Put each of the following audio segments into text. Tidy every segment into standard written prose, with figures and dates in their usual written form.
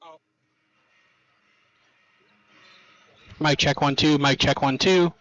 Oh, Mic check 1 2. Mic check 1 2.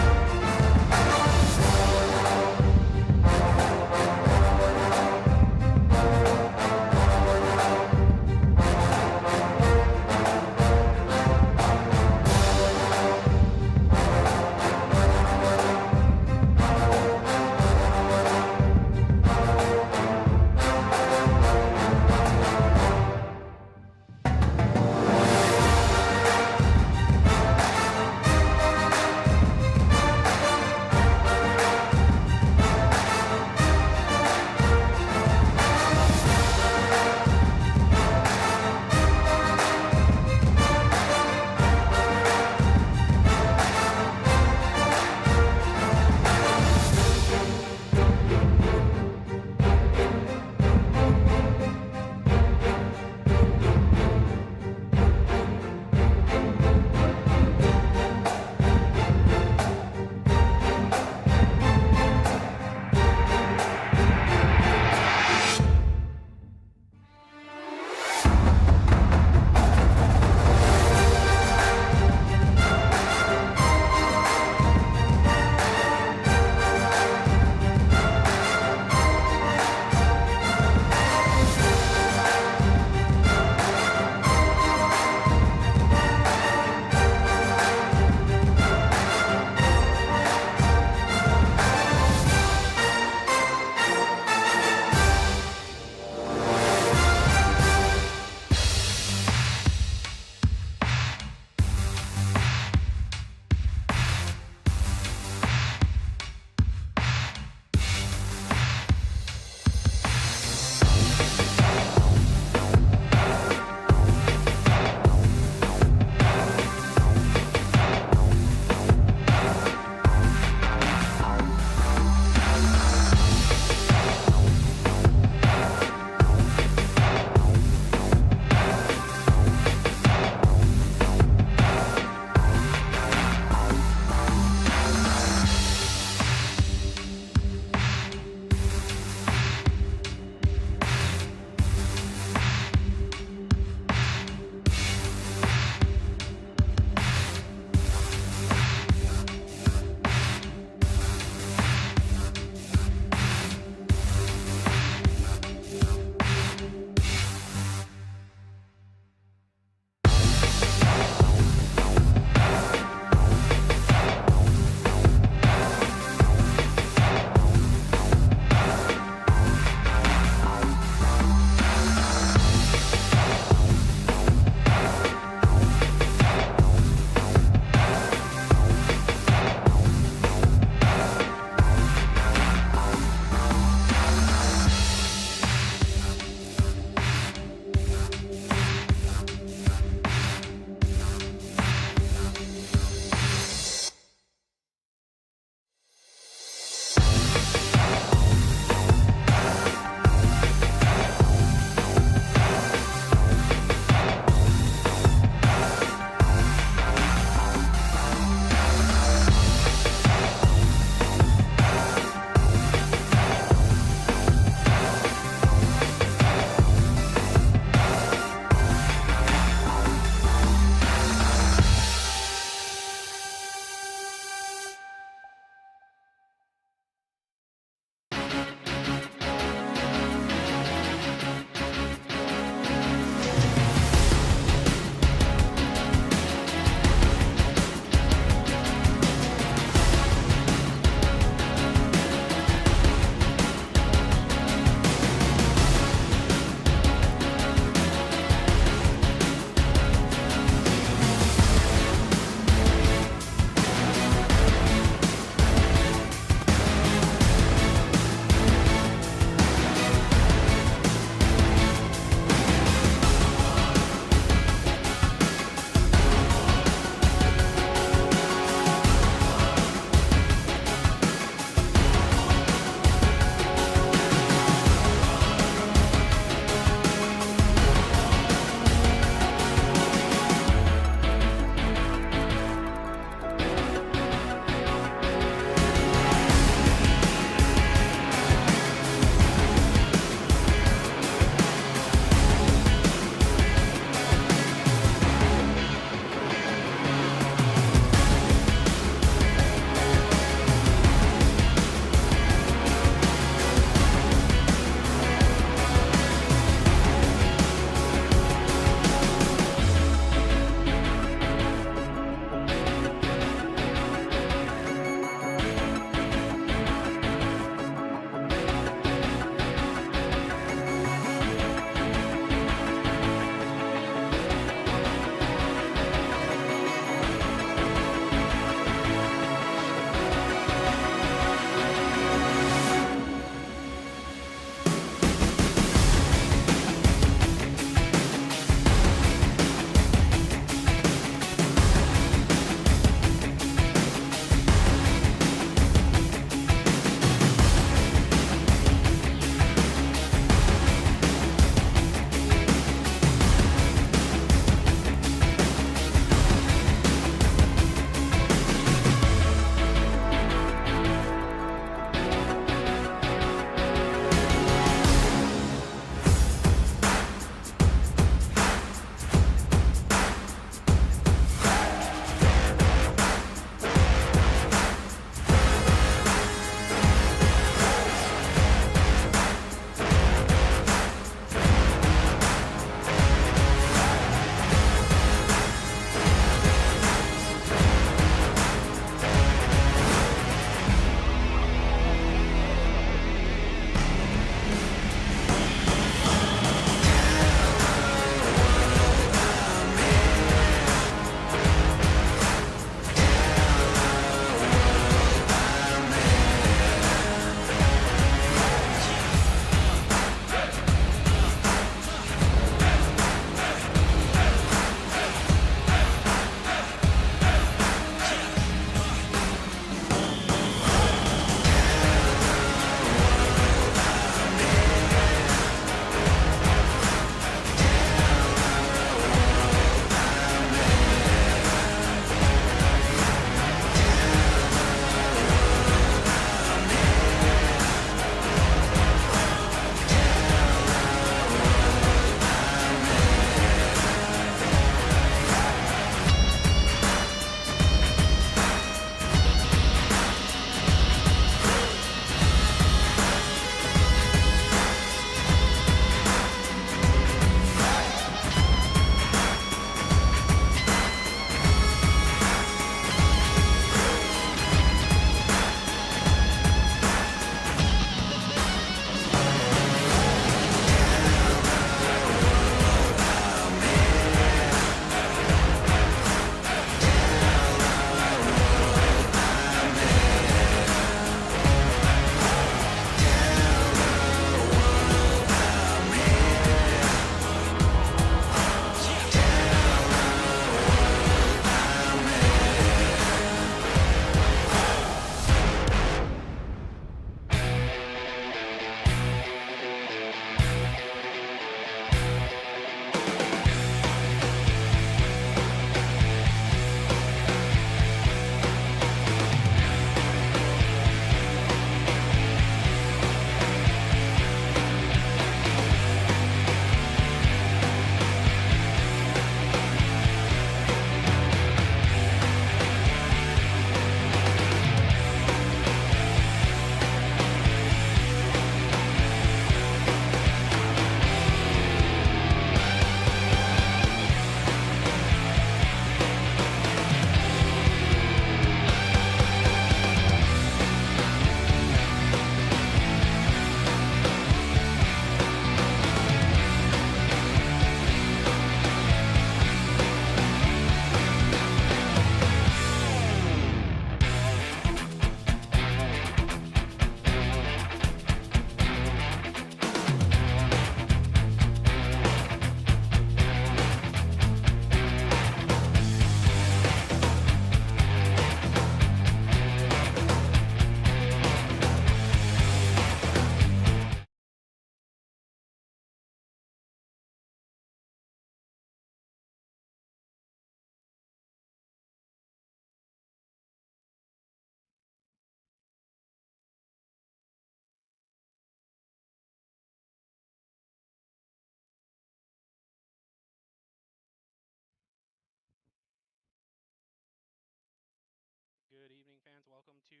welcome to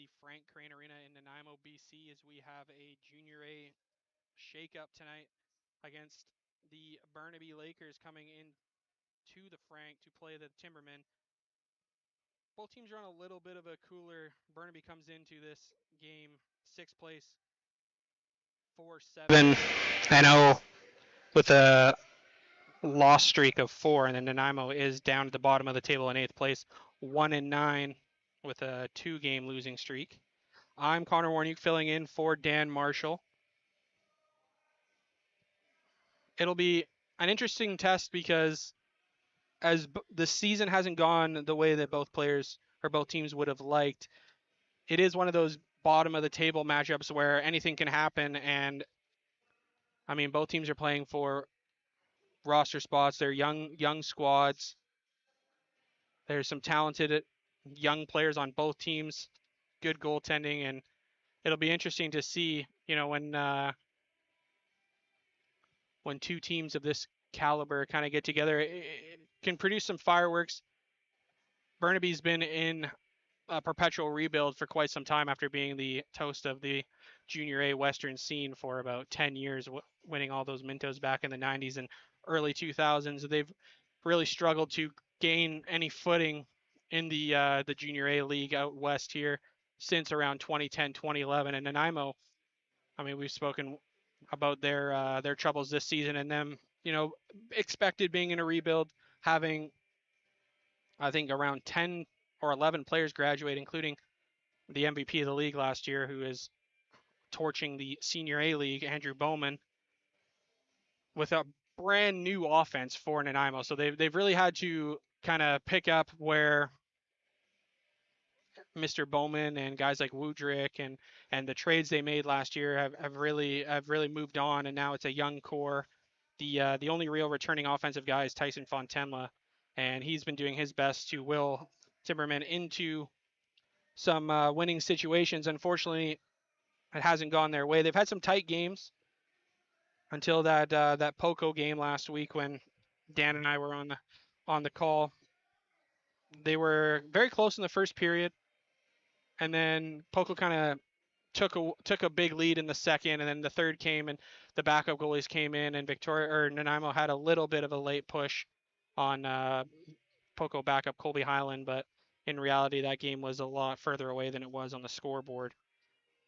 the Frank Crane Arena in Nanaimo, BC, as we have a Junior A shakeup tonight against the Burnaby Lakers coming in to the Frank to play the Timbermen. Both teams are on a little bit of a cooler. Burnaby comes into this game 6th place, 4-7-0 with a loss streak of 4, and then Nanaimo is down at the bottom of the table in 8th place, 1-9 with a 2-game losing streak. I'm Connor Warniuk filling in for Dan Marshall. It'll be an interesting test because as the season hasn't gone the way that both players or both teams would have liked, it is one of those bottom of the table matchups where anything can happen. And I mean, both teams are playing for roster spots. They're young squads. There's some talented young players on both teams, good goaltending, and it'll be interesting to see, when two teams of this caliber kind of get together, it can produce some fireworks. Burnaby's been in a perpetual rebuild for quite some time after being the toast of the Junior A Western scene for about 10 years, winning all those Mintos back in the 90s and early 2000s. They've really struggled to gain any footing in the Junior A League out west here since around 2010, 2011. And Nanaimo, I mean, we've spoken about their troubles this season and them, expected being in a rebuild, having I think around 10 or 11 players graduate, including the MVP of the league last year, who is torching the Senior A League, Andrew Bowman, with a brand new offense for Nanaimo. So they've really had to kind of pick up where Mr. Bowman and guys like Woodrick and the trades they made last year have really moved on, and now it's a young core. The only real returning offensive guy is Tyson Fontenla, and he's been doing his best to will Timbermen into some winning situations. Unfortunately, it hasn't gone their way. They've had some tight games until that Poco game last week when Dan and I were on the call. They were very close in the first period, and then Poco kind of took a big lead in the second, and then the third came and the backup goalies came in, and Nanaimo had a little bit of a late push on Poco backup Colby Highland, but in reality that game was a lot further away than it was on the scoreboard.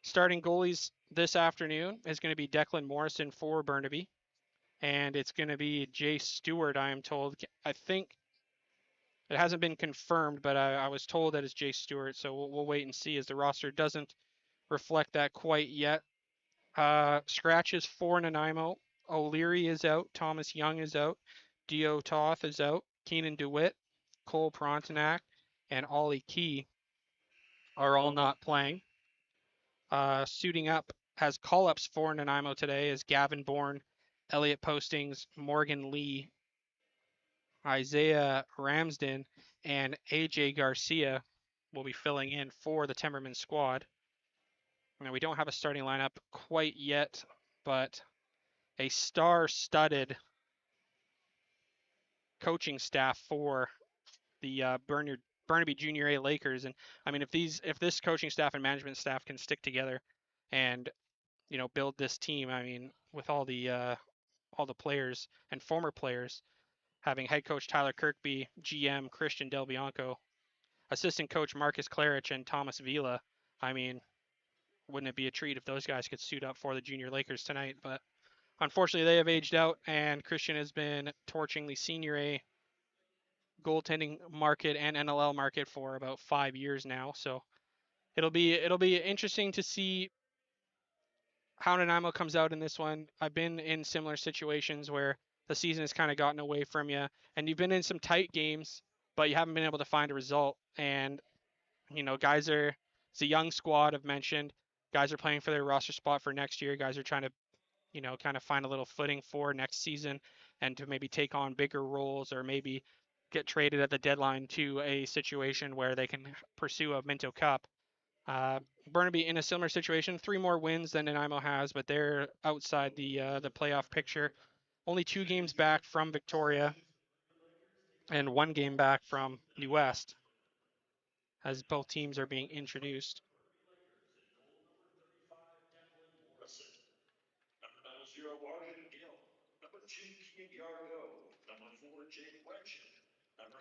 Starting goalies this afternoon is going to be Declan Morrison for Burnaby, and it's going to be Jay Stewart, I am told. I think it hasn't been confirmed, but I was told that it's Jay Stewart, so we'll wait and see, as the roster doesn't reflect that quite yet. Scratches for Nanaimo. O'Leary is out. Thomas Young is out. Dio Toth is out. Keenan DeWitt, Cole Prontenac, and Ollie Key are all not playing. Suiting up has call-ups for Nanaimo today is Gavin Bourne, Elliot Postings, Morgan Lee, Isaiah Ramsden, and AJ Garcia will be filling in for the Timbermen squad. Now, we don't have a starting lineup quite yet, but a star-studded coaching staff for the Burnaby Junior A Lakers. And I mean, if this coaching staff and management staff can stick together and build this team, I mean, with all the players and former players, having head coach Tyler Kirkby, GM Christian Del Bianco, assistant coach Marcus Klarich, and Thomas Vila, I mean, wouldn't it be a treat if those guys could suit up for the Junior Lakers tonight? But unfortunately, they have aged out, and Christian has been torching the Senior A goaltending market and NLL market for about 5 years now. So it'll be interesting to see how Nanaimo comes out in this one. I've been in similar situations where the season has kind of gotten away from you, and you've been in some tight games, but you haven't been able to find a result. And it's a young squad. I've mentioned guys are playing for their roster spot for next year. Guys are trying to kind of find a little footing for next season and to maybe take on bigger roles or maybe get traded at the deadline to a situation where they can pursue a Minto Cup. Burnaby in a similar situation, 3 more wins than Nanaimo has, but they're outside the playoff picture. Only 2 games back from Victoria and 1 game back from New West. as both teams are being introduced.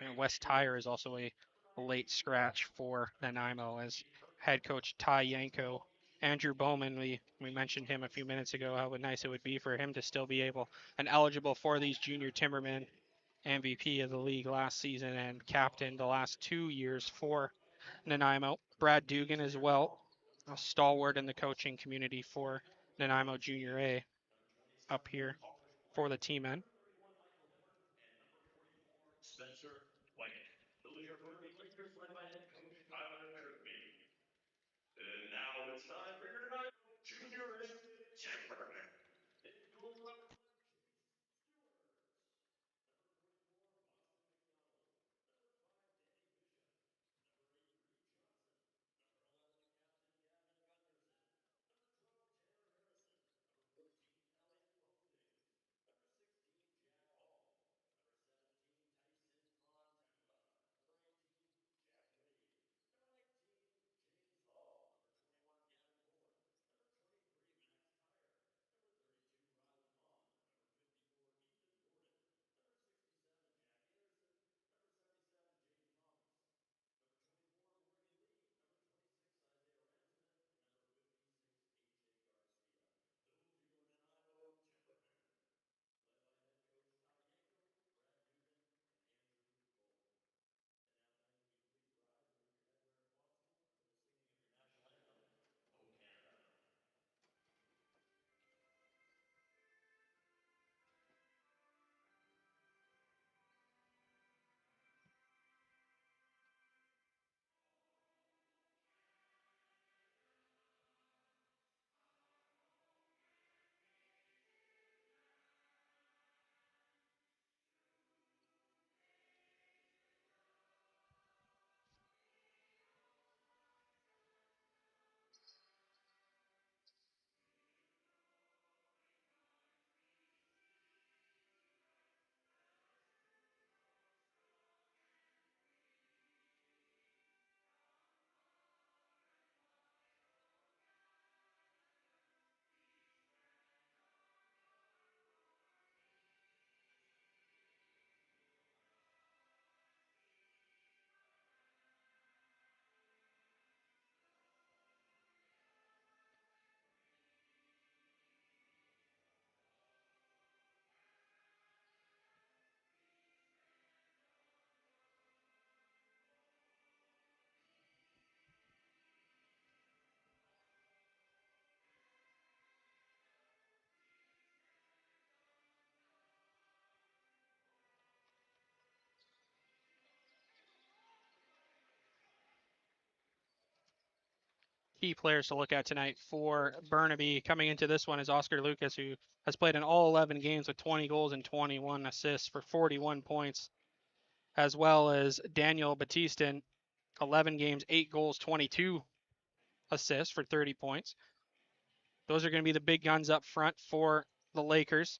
And West Tyre is also a late scratch for Nanaimo as head coach Ty Yanko. Andrew Bowman, we mentioned him a few minutes ago, how nice it would be for him to still be able and eligible for these junior Timbermen, MVP of the league last season and captain the last 2 years for Nanaimo. Brad Dugan as well, a stalwart in the coaching community for Nanaimo Junior A up here for the T-men. Key players to look at tonight for Burnaby coming into this one is Oscar Lucas, who has played in all 11 games with 20 goals and 21 assists for 41 points, as well as Daniel Batista, 11 games, 8 goals, 22 assists for 30 points. Those are going to be the big guns up front for the Lakers,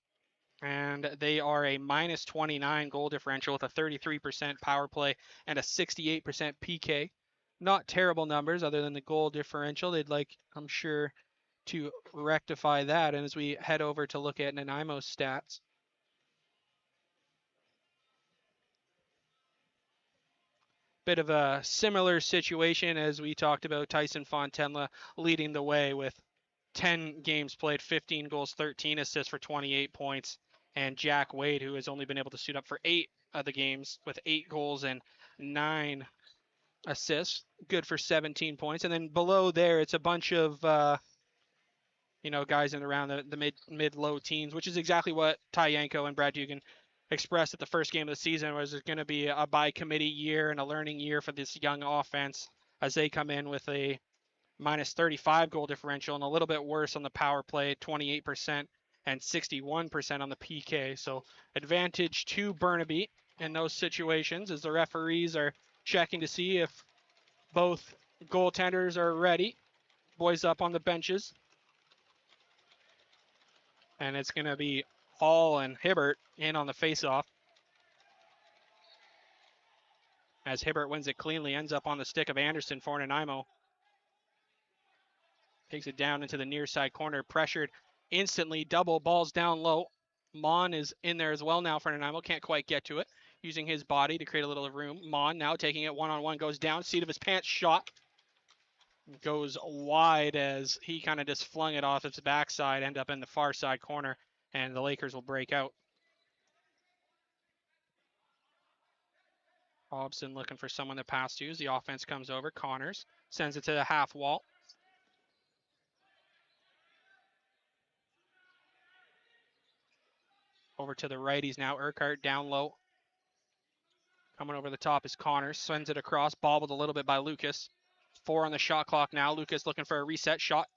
and they are a minus 29 goal differential with a 33% power play and a 68% PK. Not terrible numbers other than the goal differential. They'd like, I'm sure, to rectify that. And as we head over to look at Nanaimo's stats, bit of a similar situation as we talked about Tyson Fontenla leading the way with 10 games played, 15 goals, 13 assists for 28 points. And Jack Wade, who has only been able to suit up for 8 of the games with 8 goals and 9 assists, good for 17 points. And then below there, it's a bunch of guys in around the mid low teens, which is exactly what Ty Yanko and Brad Dugan expressed at the first game of the season. Was it going to be a by committee year and a learning year for this young offense as they come in with a minus 35 goal differential and a little bit worse on the power play, 28% and 61% on the PK. So advantage to Burnaby in those situations as the referees are checking to see if both goaltenders are ready. Boys up on the benches. And it's going to be Hall and Hibbert in on the faceoff. as Hibbert wins it cleanly, ends up on the stick of Anderson for Nanaimo. Takes it down into the near side corner, pressured instantly, double balls down low. Mon is in there as well now for Nanaimo, can't quite get to it, using his body to create a little room. Mon now taking it one-on-one, goes down, seat of his pants shot. Goes wide as he kind of just flung it off his backside, end up in the far side corner, and the Lakers will break out. Hobson looking for someone to pass to as the offense comes over. Connors sends it to the half wall. Over to the righties now. Urquhart down low. Coming over the top is Connors. Sends it across. Bobbled a little bit by Lucas. 4 on the shot clock now. Lucas looking for a reset shot.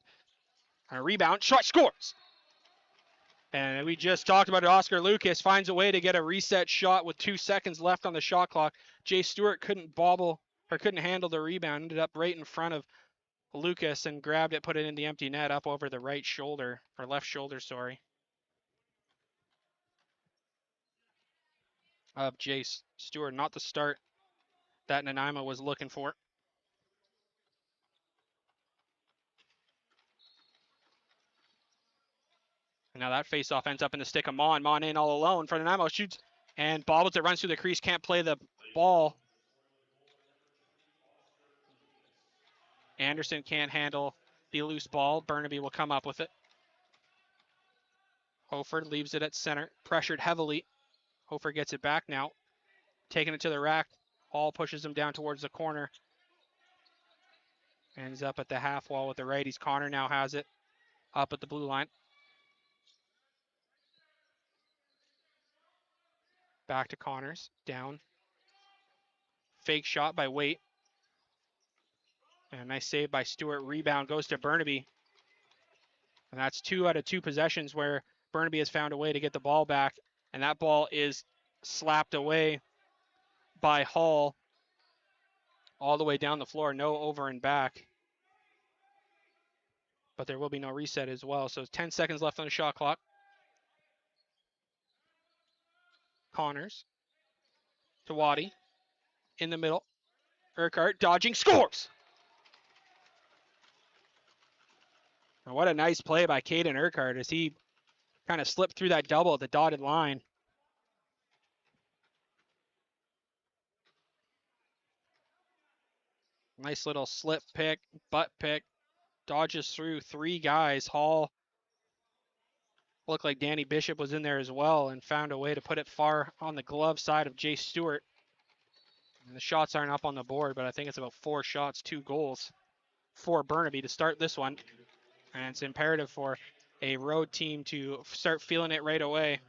A rebound. Shot scores. And we just talked about it. Oscar Lucas finds a way to get a reset shot with 2 seconds left on the shot clock. Jay Stewart couldn't handle the rebound. Ended up right in front of Lucas and grabbed it, put it in the empty net up over the right shoulder, or left shoulder, sorry, of Jay Stewart. Not the start that Nanaimo was looking for. And now that face-off ends up in the stick of Mon. Mon in all alone for Nanaimo. Shoots and bobbles it, runs through the crease, can't play the ball. Anderson can't handle the loose ball. Burnaby will come up with it. Hofer leaves it at center, pressured heavily. Hofer gets it back now, taking it to the rack. Hall pushes him down towards the corner. Ends up at the half wall with the righties. Connor now has it up at the blue line. Back to Connors, down. Fake shot by Waite. And a nice save by Stewart. Rebound goes to Burnaby. And that's 2 out of 2 possessions where Burnaby has found a way to get the ball back. And that ball is slapped away by Hall all the way down the floor. No over and back. But there will be no reset as well. So 10 seconds left on the shot clock. Connors to Waddy in the middle. Urquhart dodging, scores! And what a nice play by Caden Urquhart as he kind of slipped through that double at the dotted line. Nice little slip pick, butt pick, dodges through 3 guys. Hall looked like Danny Bishop was in there as well and found a way to put it far on the glove side of Jay Stewart. And the shots aren't up on the board, but I think it's about 4 shots, 2 goals for Burnaby to start this one. And it's imperative for a road team to start feeling it right away.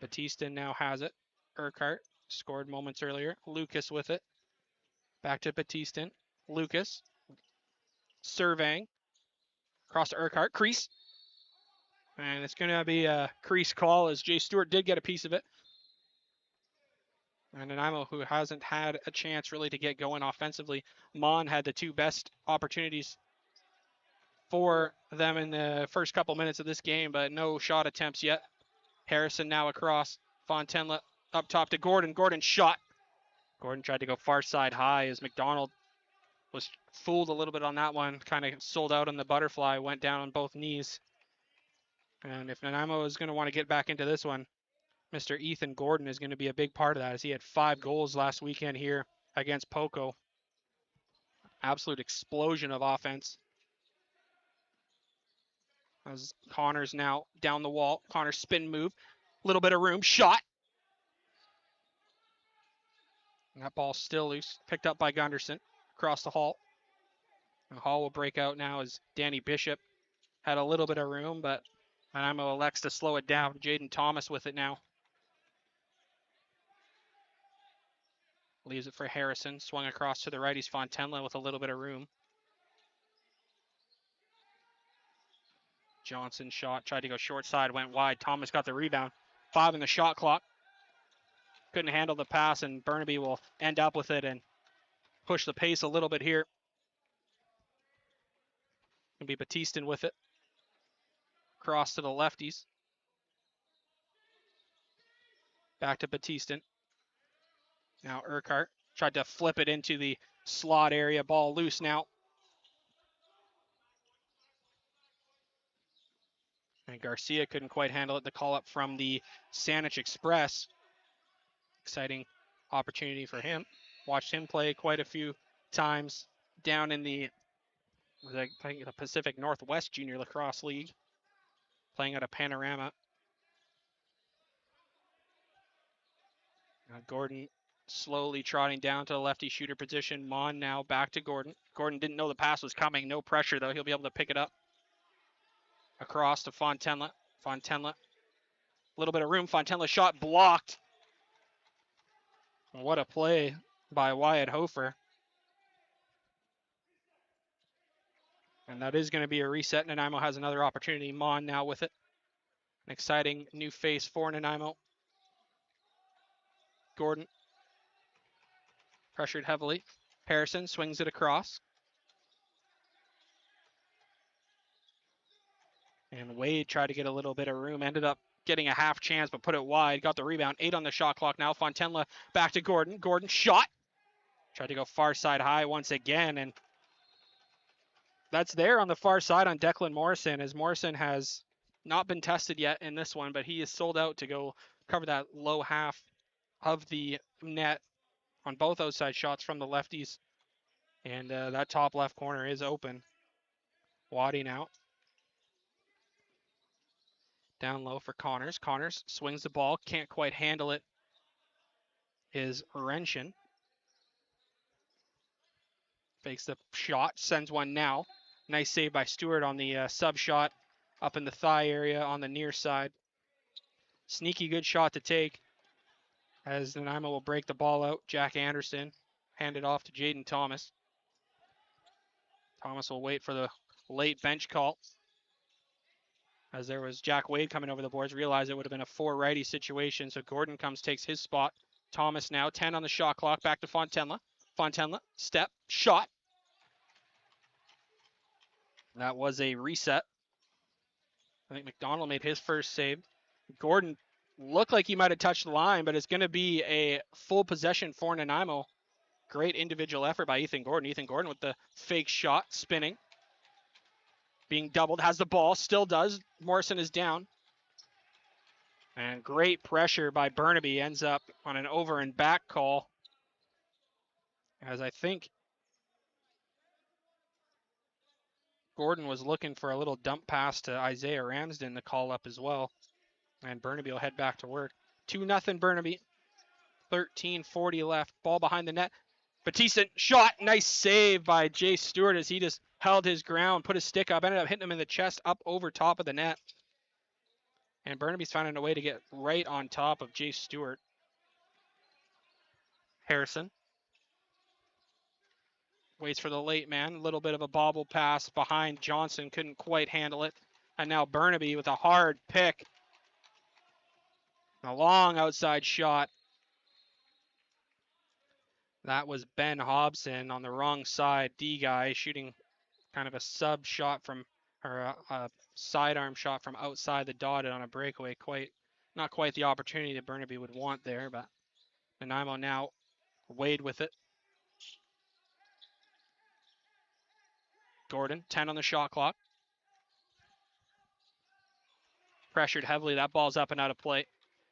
Batista now has it. Urquhart scored moments earlier. Lucas with it. Back to Batista. Lucas surveying. Across to Urquhart. Crease. And it's going to be a crease call as Jay Stewart did get a piece of it. And Nanaimo, who hasn't had a chance really to get going offensively. Mon had the 2 best opportunities for them in the first couple minutes of this game, but no shot attempts yet. Harrison now across. Fontenla up top to Gordon. Gordon shot. Gordon tried to go far side high as McDonald was fooled a little bit on that one. Kind of sold out on the butterfly. Went down on both knees. And if Nanaimo is going to want to get back into this one, Mr. Ethan Gordon is going to be a big part of that as he had 5 goals last weekend here against Poco. Absolute explosion of offense. As Connors now down the wall. Connors spin move. Little bit of room. Shot. And that ball still loose. Picked up by Gunderson. Across the Hall. And Hall will break out now as Danny Bishop had a little bit of room, but Nanaimo elects to slow it down. Jaden Thomas with it now. Leaves it for Harrison. Swung across to the righties. Fontenla with a little bit of room. Johnson shot. Tried to go short side. Went wide. Thomas got the rebound. 5 in the shot clock. Couldn't handle the pass, and Burnaby will end up with it and push the pace a little bit here. Gonna be Batista with it. Cross to the lefties. Back to Batistan. Now Urquhart tried to flip it into the slot area. Ball loose now. And Garcia couldn't quite handle it. The call up from the Saanich Express. Exciting opportunity for him. Watched him play quite a few times down in the Pacific Northwest Junior Lacrosse League, playing at a Panorama. Gordon slowly trotting down to the lefty shooter position. Mon now back to Gordon. Gordon didn't know the pass was coming. No pressure, though. He'll be able to pick it up. Across to Fontenla. Fontenla. A little bit of room. Fontenla shot blocked. What a play by Wyatt Hofer. And that is going to be a reset. Nanaimo has another opportunity. Mon now with it. An exciting new face for Nanaimo. Gordon. Pressured heavily. Harrison swings it across. And Wade tried to get a little bit of room. Ended up getting a half chance, but put it wide. Got the rebound. 8 on the shot clock now. Fontenla back to Gordon. Gordon shot. Tried to go far side high once again. And that's there on the far side on Declan Morrison, as Morrison has not been tested yet in this one, but he is sold out to go cover that low half of the net on both outside shots from the lefties. And that top left corner is open. Waddy now. Down low for Connors. Connors swings the ball, can't quite handle it. Is Renshin. Fakes the shot, sends one now. Nice save by Stewart on the sub shot up in the thigh area on the near side. Sneaky good shot to take as Nanaimo will break the ball out. Jack Anderson hand it off to Jaden Thomas. Thomas will wait for the late bench call, as there was Jack Wade coming over the boards. Realized it would have been a 4 righty situation, so Gordon comes, takes his spot. Thomas now, 10 on the shot clock, back to Fontenla. Fontenla, step, shot. That was a reset. I think McDonald made his first save. Gordon looked like he might have touched the line, but it's going to be a full possession for Nanaimo. Great individual effort by Ethan Gordon. Ethan Gordon with the fake shot, spinning. Being doubled, has the ball, still does. Morrison is down. And great pressure by Burnaby, ends up on an over and back call. As I think Gordon was looking for a little dump pass to Isaiah Ramsden to call up as well. And Burnaby will head back to work. 2-0 Burnaby. 13:40 left. Ball behind the net. Batista shot. Nice save by Jay Stewart as he just held his ground, put his stick up, ended up hitting him in the chest up over top of the net. And Burnaby's finding a way to get right on top of Jay Stewart. Harrison waits for the late man. A little bit of a bobble pass behind Johnson. Couldn't quite handle it. And now Burnaby with a hard pick. A long outside shot. That was Ben Hobson on the wrong side. D guy shooting kind of a sub shot from, or a sidearm shot from outside the dotted on a breakaway. Not quite the opportunity that Burnaby would want there, but Nanaimo now Wade with it. Gordon, 10 on the shot clock. Pressured heavily. That ball's up and out of play.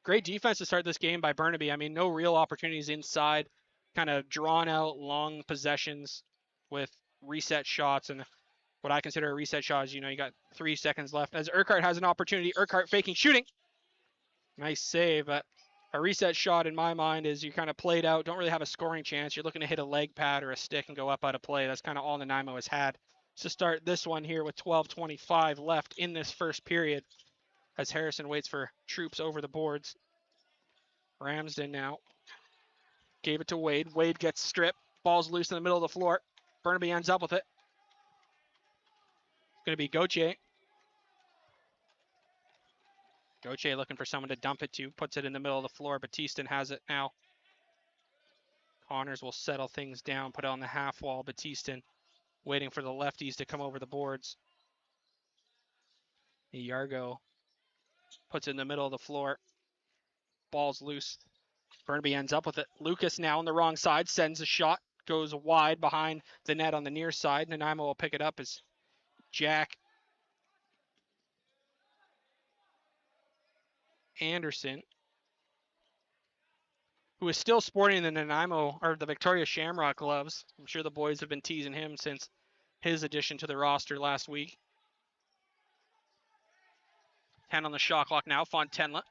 Great defense to start this game by Burnaby. I mean, no real opportunities inside. Kind of drawn out long possessions with reset shots. And what I consider a reset shot is, you got 3 seconds left. As Urquhart has an opportunity. Urquhart faking, shooting. Nice save. But a reset shot in my mind is you kind of played out, don't really have a scoring chance. You're looking to hit a leg pad or a stick and go up out of play. That's kind of all Nanaimo has had to start this one here with 12:25 left in this first period. As Harrison waits for troops over the boards. Ramsden now. Gave it to Wade. Wade gets stripped. Ball's loose in the middle of the floor. Burnaby ends up with it. It's going to be Gauthier. Gauthier looking for someone to dump it to. Puts it in the middle of the floor. Batistan has it now. Connors will settle things down. Put it on the half wall. Batistan waiting for the lefties to come over the boards. Yargo puts it in the middle of the floor. ball's loose. Burnaby ends up with it. Lucas now on the wrong side, sends a shot, goes wide behind the net on the near side. Nanaimo will pick it up as Jack Anderson, who is still sporting the Nanaimo or the Victoria Shamrock gloves. I'm sure the boys have been teasing him since his addition to the roster last week. 10 on the shot clock now. Fontenla.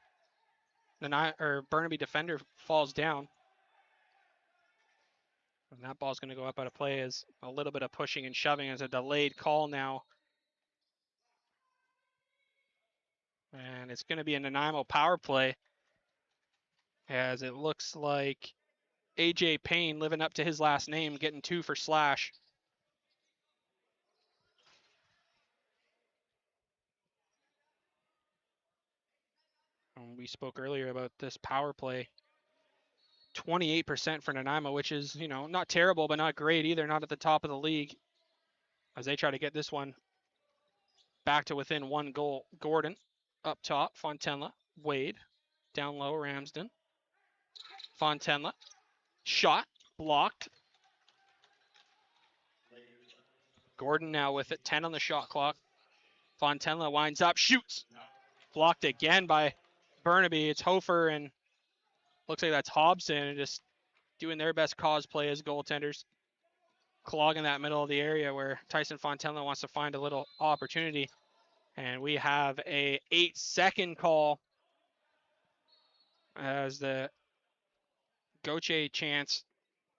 Burnaby defender falls down. And that ball's going to go up out of play as a little bit of pushing and shoving as a delayed call now. And it's going to be a Nanaimo power play as it looks like AJ Payne, living up to his last name, getting 2 for Slash. And we spoke earlier about this power play. 28% for Nanaimo, which is, not terrible, but not great either, not at the top of the league. As they try to get this one back to within 1 goal. Gordon up top, Fontenla, Wade, down low, Ramsden. Fontenla, shot, blocked. Gordon now with it, 10 on the shot clock. Fontenla winds up, shoots. Blocked again by Burnaby. It's Hofer and looks like that's Hobson, just doing their best cosplay as goaltenders. Clogging that middle of the area where Tyson Fontenla wants to find a little opportunity. And we have a 8-second call as the Goche chance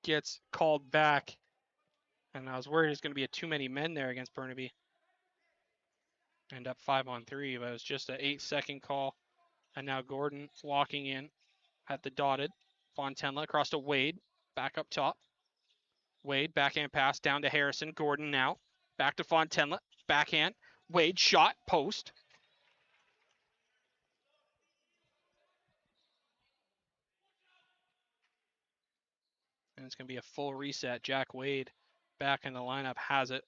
gets called back. And I was worried it's going to be a too many men there against Burnaby. End up 5-on-3, but it was just an 8-second call. And now Gordon walking in at the dotted. Fontenla across to Wade, back up top. Wade, backhand pass down to Harrison. Gordon now, back to Fontenla, backhand. Wade, shot, post. And it's going to be a full reset. Jack Wade back in the lineup has it.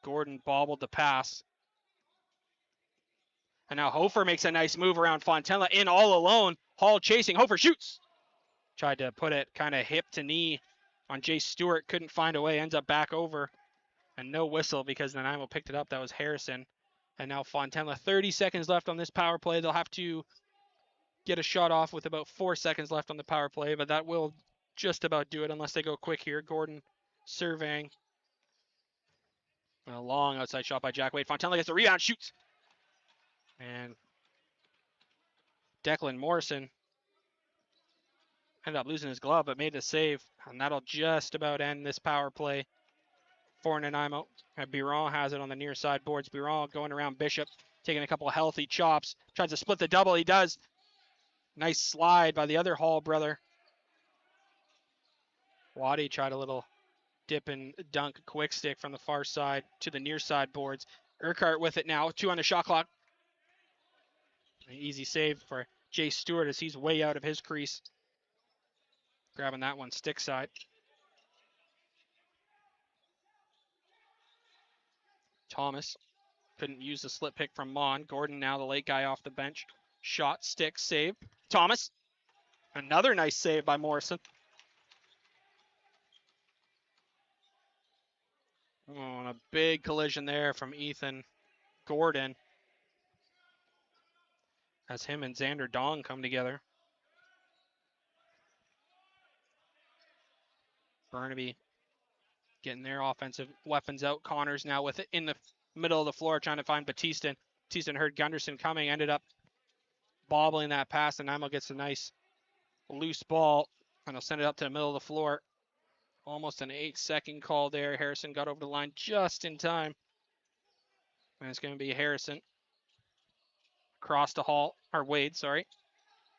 Gordon bobbled the pass. And now Hofer makes a nice move around Fontenla in all alone. Hall chasing. Hofer shoots. Tried to put it kind of hip to knee on Jay Stewart. Couldn't find a way. Ends up back over. And no whistle because Nanaimo picked it up. That was Harrison. And now Fontenla. 30 seconds left on this power play. They'll have to get a shot off with about 4 seconds left on the power play. But that will just about do it unless they go quick here. Gordon surveying. A long outside shot by Jack Wade. Fontenla gets the rebound. Shoots. And Declan Morrison ended up losing his glove, but made the save. And that'll just about end this power play for Nanaimo. And Biron has it on the near side boards. Biron going around Bishop, taking a couple of healthy chops. Tries to split the double. He does. Nice slide by the other Hall brother. Waddy tried a little dip and dunk quick stick from the far side to the near side boards. Urquhart with it now. 2 on the shot clock. An easy save for Jay Stewart as he's way out of his crease. Grabbing that one stick side. Thomas couldn't use the slip pick from Mon. Gordon now the late guy off the bench. Shot, stick, save. Thomas. Another nice save by Morrison. Oh, and a big collision there from Ethan Gordon as him and Xander Dong come together. Burnaby getting their offensive weapons out. Connors now with it in the middle of the floor trying to find Batista. Batista heard Gunderson coming, ended up bobbling that pass, and Nanaimo gets a nice loose ball, and he'll send it up to the middle of the floor. Almost an 8-second call there. Harrison got over the line just in time. And it's going to be Harrison. Across to Hall, or Wade, sorry.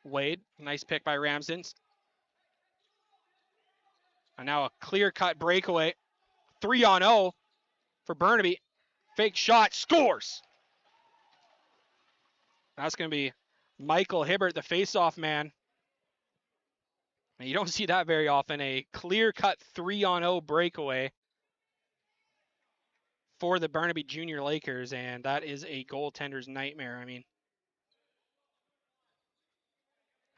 Wade, nice pick by Ramsden. And now a clear-cut breakaway. 3-on-0 for Burnaby. Fake shot, scores! That's going to be Michael Hibbert, the face-off man. And you don't see that very often, a clear-cut 3-on-0 breakaway for the Burnaby Junior Lakers, and that is a goaltender's nightmare. I mean,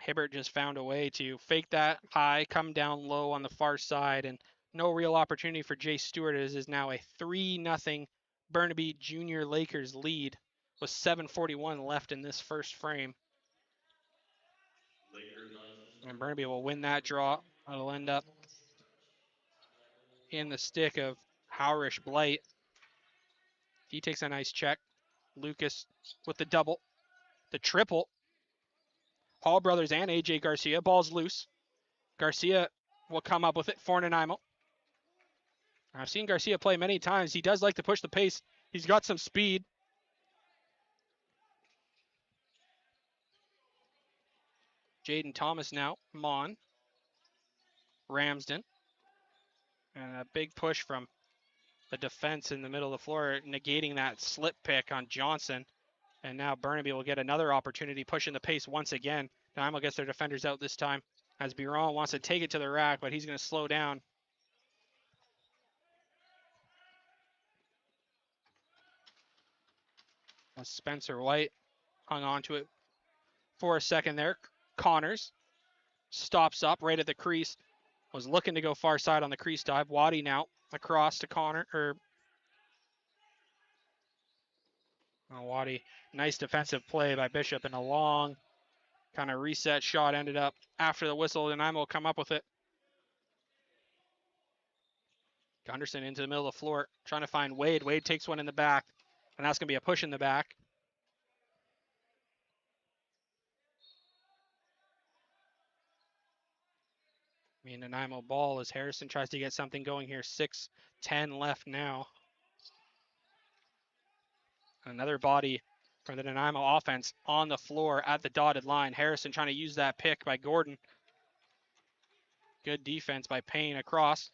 Hibbert just found a way to fake that high, come down low on the far side, and no real opportunity for Jay Stewart. As is now a 3-0 Burnaby Junior Lakers lead with 7:41 left in this first frame. And Burnaby will win that draw. It'll end up in the stick of Howrish Blight. He takes a nice check. Lucas with the double, the triple. Hall brothers and AJ Garcia. Ball's loose. Garcia will come up with it for Nanaimo. I've seen Garcia play many times. He does like to push the pace. He's got some speed. Jaden Thomas now. Mon. Ramsden. And a big push from the defense in the middle of the floor, negating that slip pick on Johnson. And now Burnaby will get another opportunity, pushing the pace once again. Nanaimo gets their defenders out this time, as Biron wants to take it to the rack, but he's going to slow down. As Spencer White hung on to it for a second there. Connors stops up right at the crease. Was looking to go far side on the crease dive. Waddy now across to Connor. Waddy, nice defensive play by Bishop, and a long kind of reset shot ended up after the whistle. Nanaimo will come up with it. Gunderson into the middle of the floor, trying to find Wade. Wade takes one in the back, and that's going to be a push in the back. Nanaimo ball as Harrison tries to get something going here. 6:10 left now. Another body from the Nanaimo offense on the floor at the dotted line. Harrison trying to use that pick by Gordon. Good defense by Payne across.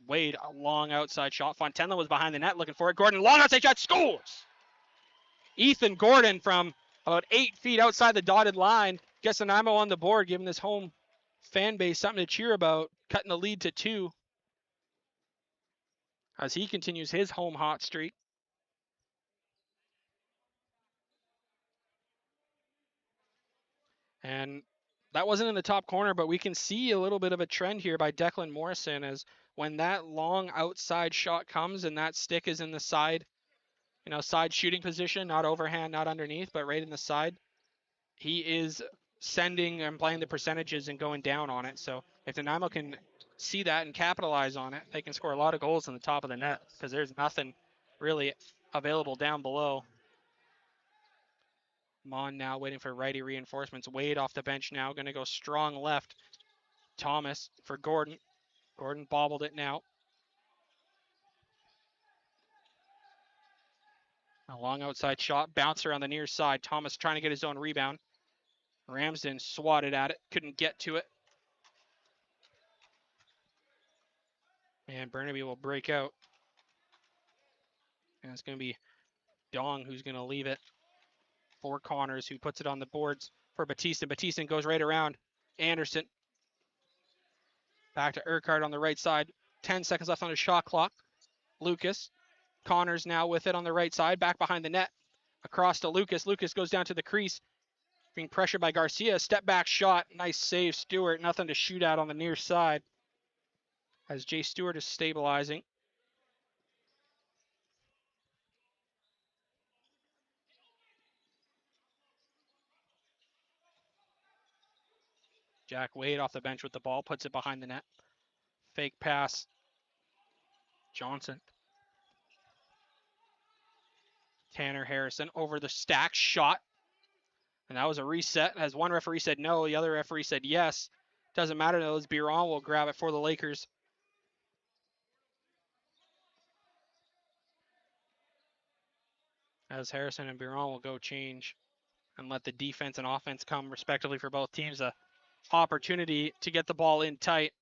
Wade, a long outside shot. Fontenla was behind the net looking for it. Gordon, long outside shot, scores! Ethan Gordon from about 8 feet outside the dotted line gets Nanaimo on the board, giving this home fan base something to cheer about, cutting the lead to 2 as he continues his home hot streak. And that wasn't in the top corner, but we can see a little bit of a trend here by Declan Morrison, as when that long outside shot comes and that stick is in the side, side shooting position, not overhand, not underneath, but right in the side, he is sending and playing the percentages and going down on it. So if Nanaimo can see that and capitalize on it, they can score a lot of goals on the top of the net, because there's nothing really available down below. Mon now waiting for righty reinforcements. Wade off the bench now, going to go strong left. Thomas for Gordon. Gordon bobbled it now. A long outside shot, bouncer on the near side. Thomas trying to get his own rebound. Ramsden swatted at it, couldn't get to it. And Burnaby will break out. And it's going to be Dong who's going to leave it for Connors, who puts it on the boards for Batista. Batista goes right around Anderson. Back to Urquhart on the right side. 10 seconds left on his shot clock. Lucas. Connors now with it on the right side, back behind the net. Across to Lucas. Lucas goes down to the crease, being pressured by Garcia. Step back shot. Nice save, Stewart. Nothing to shoot at on the near side, as Jay Stewart is stabilizing. Jack Wade off the bench with the ball, puts it behind the net. Fake pass. Johnson. Tanner Harrison over the stack, shot. And that was a reset, as one referee said no, the other referee said yes. Doesn't matter though, as Biron will grab it for the Lakers. As Harrison and Biron will go change and let the defense and offense come respectively for both teams. A opportunity to get the ball in tight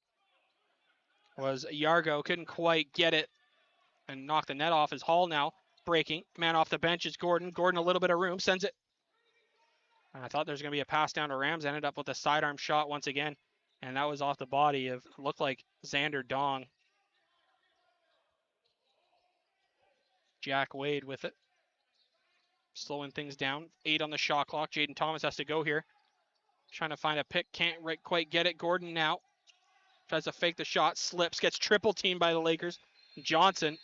was Yargo, couldn't quite get it and knock the net off. As Hall now breaking. Man off the bench is Gordon. Gordon a little bit of room, sends it. And I thought there was going to be a pass down to Rams. Ended up with a sidearm shot once again. And that was off the body of, looked like Xander Dong. Jack Wade with it. Slowing things down. 8 on the shot clock. Jaden Thomas has to go here. Trying to find a pick, can't quite get it. Gordon now tries to fake the shot, slips, gets triple teamed by the Lakers. Johnson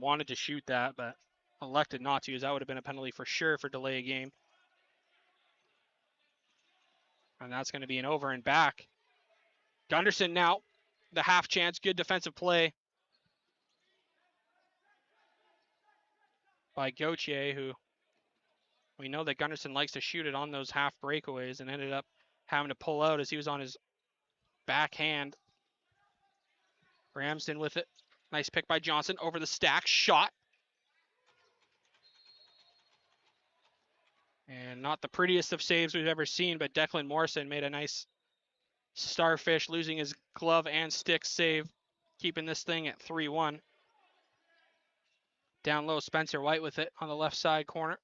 wanted to shoot that, but elected not to, as that would have been a penalty for sure for delay of game. And that's going to be an over and back. Gunderson now, the half chance, good defensive play by Gauthier, who we know that Gunderson likes to shoot it on those half breakaways and ended up having to pull out as he was on his backhand. Ramsden with it. Nice pick by Johnson over the stack, shot. And not the prettiest of saves we've ever seen, but Declan Morrison made a nice starfish, losing his glove and stick save, keeping this thing at 3-1. Down low, Spencer White with it on the left side corner.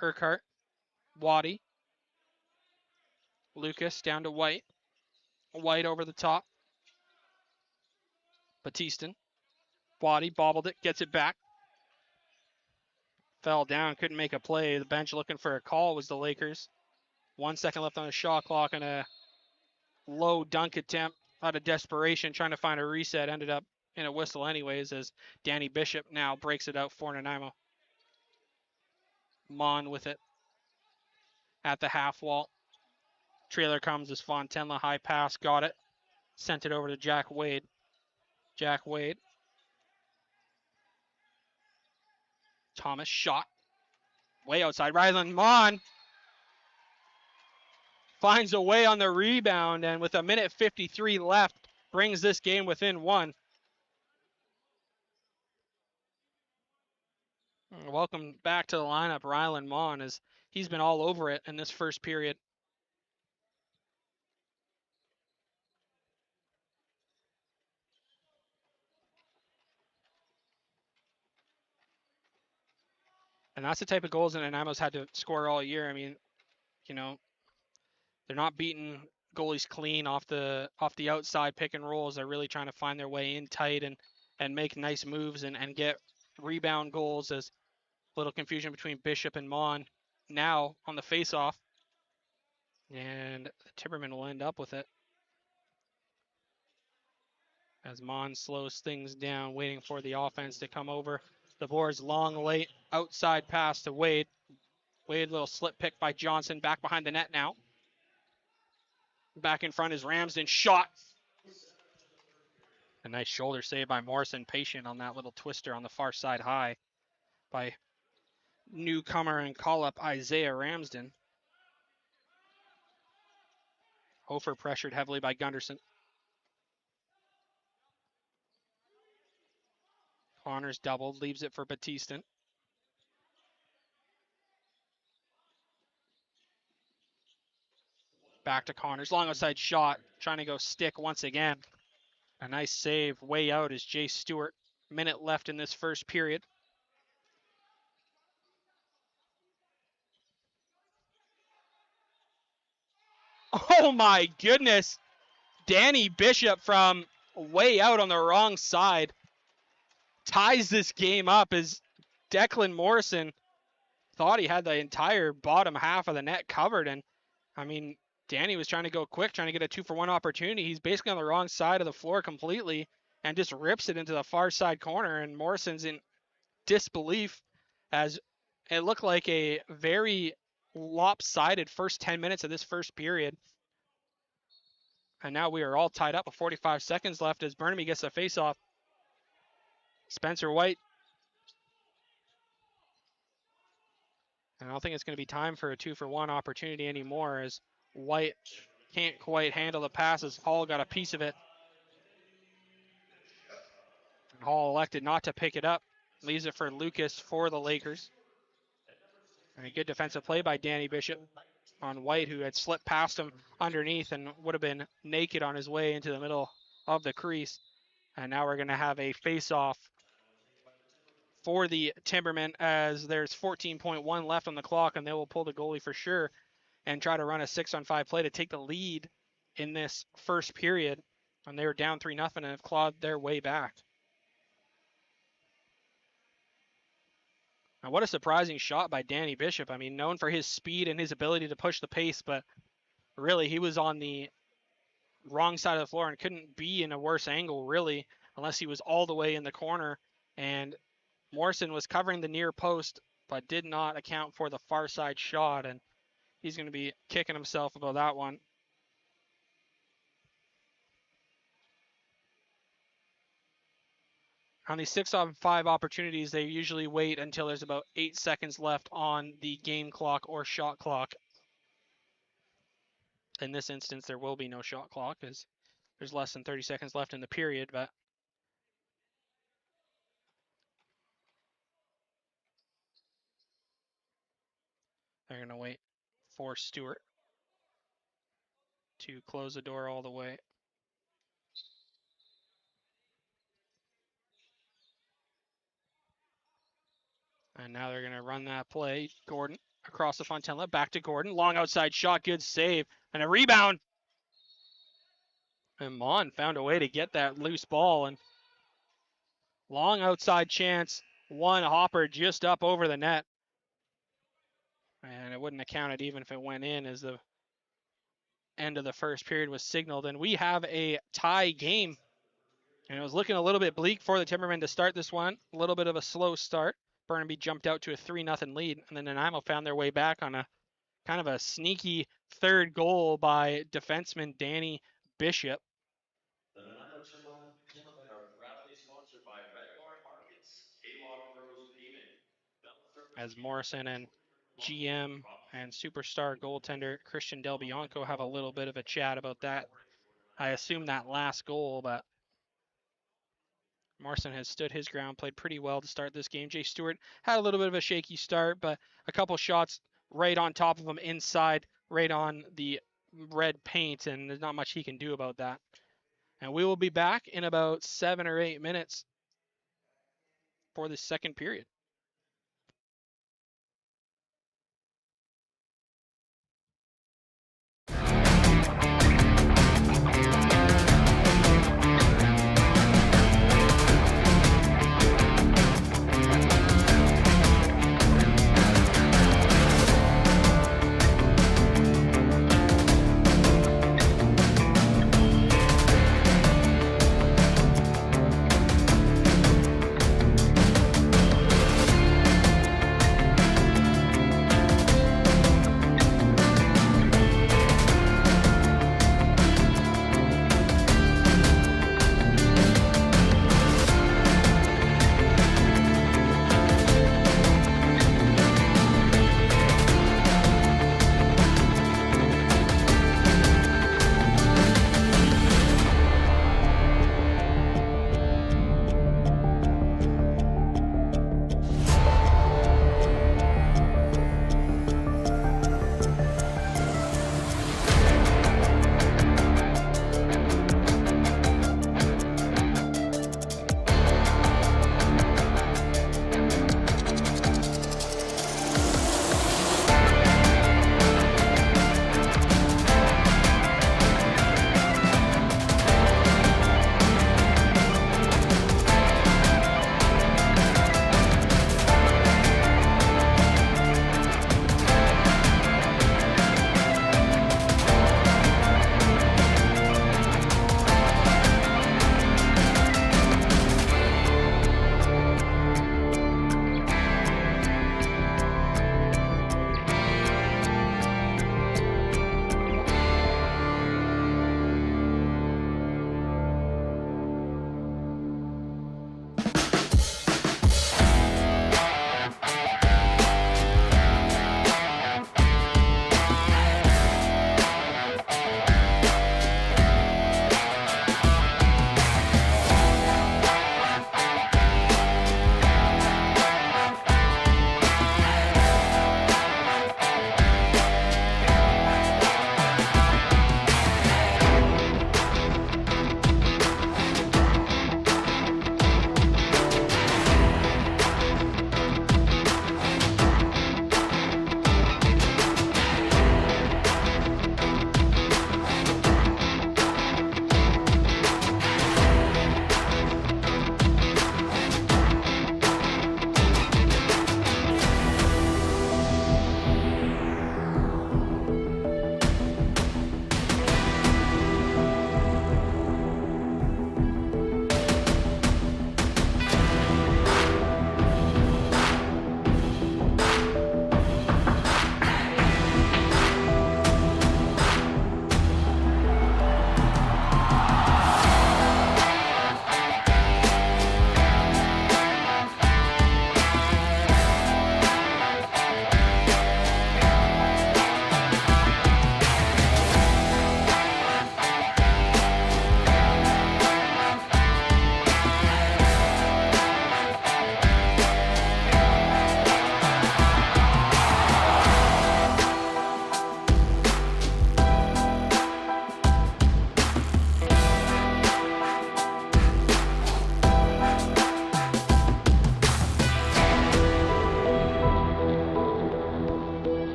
Urquhart, Waddy, Lucas down to White. White over the top. Batistan. Waddy bobbled it, gets it back. Fell down, couldn't make a play. The bench looking for a call was the Lakers. 1 second left on the shot clock and a low dunk attempt out of desperation, trying to find a reset. Ended up in a whistle anyways, as Danny Bishop now breaks it out for Nanaimo. Mon with it at the half wall. Trailer comes as Fontenla, high pass, got it. Sent it over to Jack Wade. Jack Wade. Thomas shot. Way outside. Ryland Mon finds a way on the rebound, and with 1:53 left, brings this game within one. Welcome back to the lineup, Ryland Mon, as he's been all over it in this first period. And that's the type of goals that Nanaimo's had to score all year. I mean, you know, they're not beating goalies clean off the outside pick and rolls. They're really trying to find their way in tight and make nice moves and get rebound goals. As a little confusion between Bishop and Mon now on the face-off. And Timbermen will end up with it. As Mon slows things down, waiting for the offense to come over. The board's long, late, outside pass to Wade. Wade, little slip pick by Johnson, back behind the net now. Back in front is Ramsden, shot. A nice shoulder save by Morrison, patient on that little twister on the far side high by newcomer and call-up Isaiah Ramsden. Hofer pressured heavily by Gunderson. Connors doubled, leaves it for Batistan. Back to Connors, long outside shot, trying to go stick once again. A nice save way out is Jay Stewart. Minute left in this first period. Oh my goodness. Danny Bishop from way out on the wrong side ties this game up as Declan Morrison thought he had the entire bottom half of the net covered. And I mean, Danny was trying to go quick, trying to get a 2-for-1 opportunity. He's basically on the wrong side of the floor completely and just rips it into the far side corner. And Morrison's in disbelief as it looked like a very lopsided first 10 minutes of this first period. And now we are all tied up with 45 seconds left as Burnaby gets a face-off. Spencer White. And I don't think it's going to be time for a 2-for-1 opportunity anymore, as White can't quite handle the passes. Hall got a piece of it. Hall elected not to pick it up. Leaves it for Lucas for the Lakers. And a good defensive play by Danny Bishop on White, who had slipped past him underneath and would have been naked on his way into the middle of the crease. And now we're going to have a face-off for the Timbermen, as there's 14.1 left on the clock, and they will pull the goalie for sure and try to run a 6-on-5 play to take the lead in this first period. And they were down 3-0 and have clawed their way back. And what a surprising shot by Danny Bishop. I mean, known for his speed and his ability to push the pace, but really he was on the wrong side of the floor and couldn't be in a worse angle, really, unless he was all the way in the corner. And Morrison was covering the near post, but did not account for the far side shot, and he's going to be kicking himself about that one. On these 6-on-5 opportunities, they usually wait until there's about 8 seconds left on the game clock or shot clock. In this instance, there will be no shot clock as there's less than 30 seconds left in the period, but they're going to wait for Stewart to close the door all the way. And now they're going to run that play. Gordon across the Fontella, back to Gordon. Long outside shot, good save, and a rebound. And Mon found a way to get that loose ball, and long outside chance. One hopper just up over the net. And it wouldn't have counted even if it went in, as the end of the first period was signaled. And we have a tie game. And it was looking a little bit bleak for the Timbermen to start this one. A little bit of a slow start. Burnaby jumped out to a 3-0 lead. And then Nanaimo found their way back on a kind of a sneaky third goal by defenseman Danny Bishop. The Nanaimo Timbermen are proudly sponsored by Redmore Markets, as Morrison and GM and superstar goaltender Christian Del Bianco have a little bit of a chat about that. I assume that last goal, but Morrison has stood his ground, played pretty well to start this game. Jay Stewart had a little bit of a shaky start, but a couple shots right on top of him inside, right on the red paint, and there's not much he can do about that. And we will be back in about 7 or 8 minutes for the second period.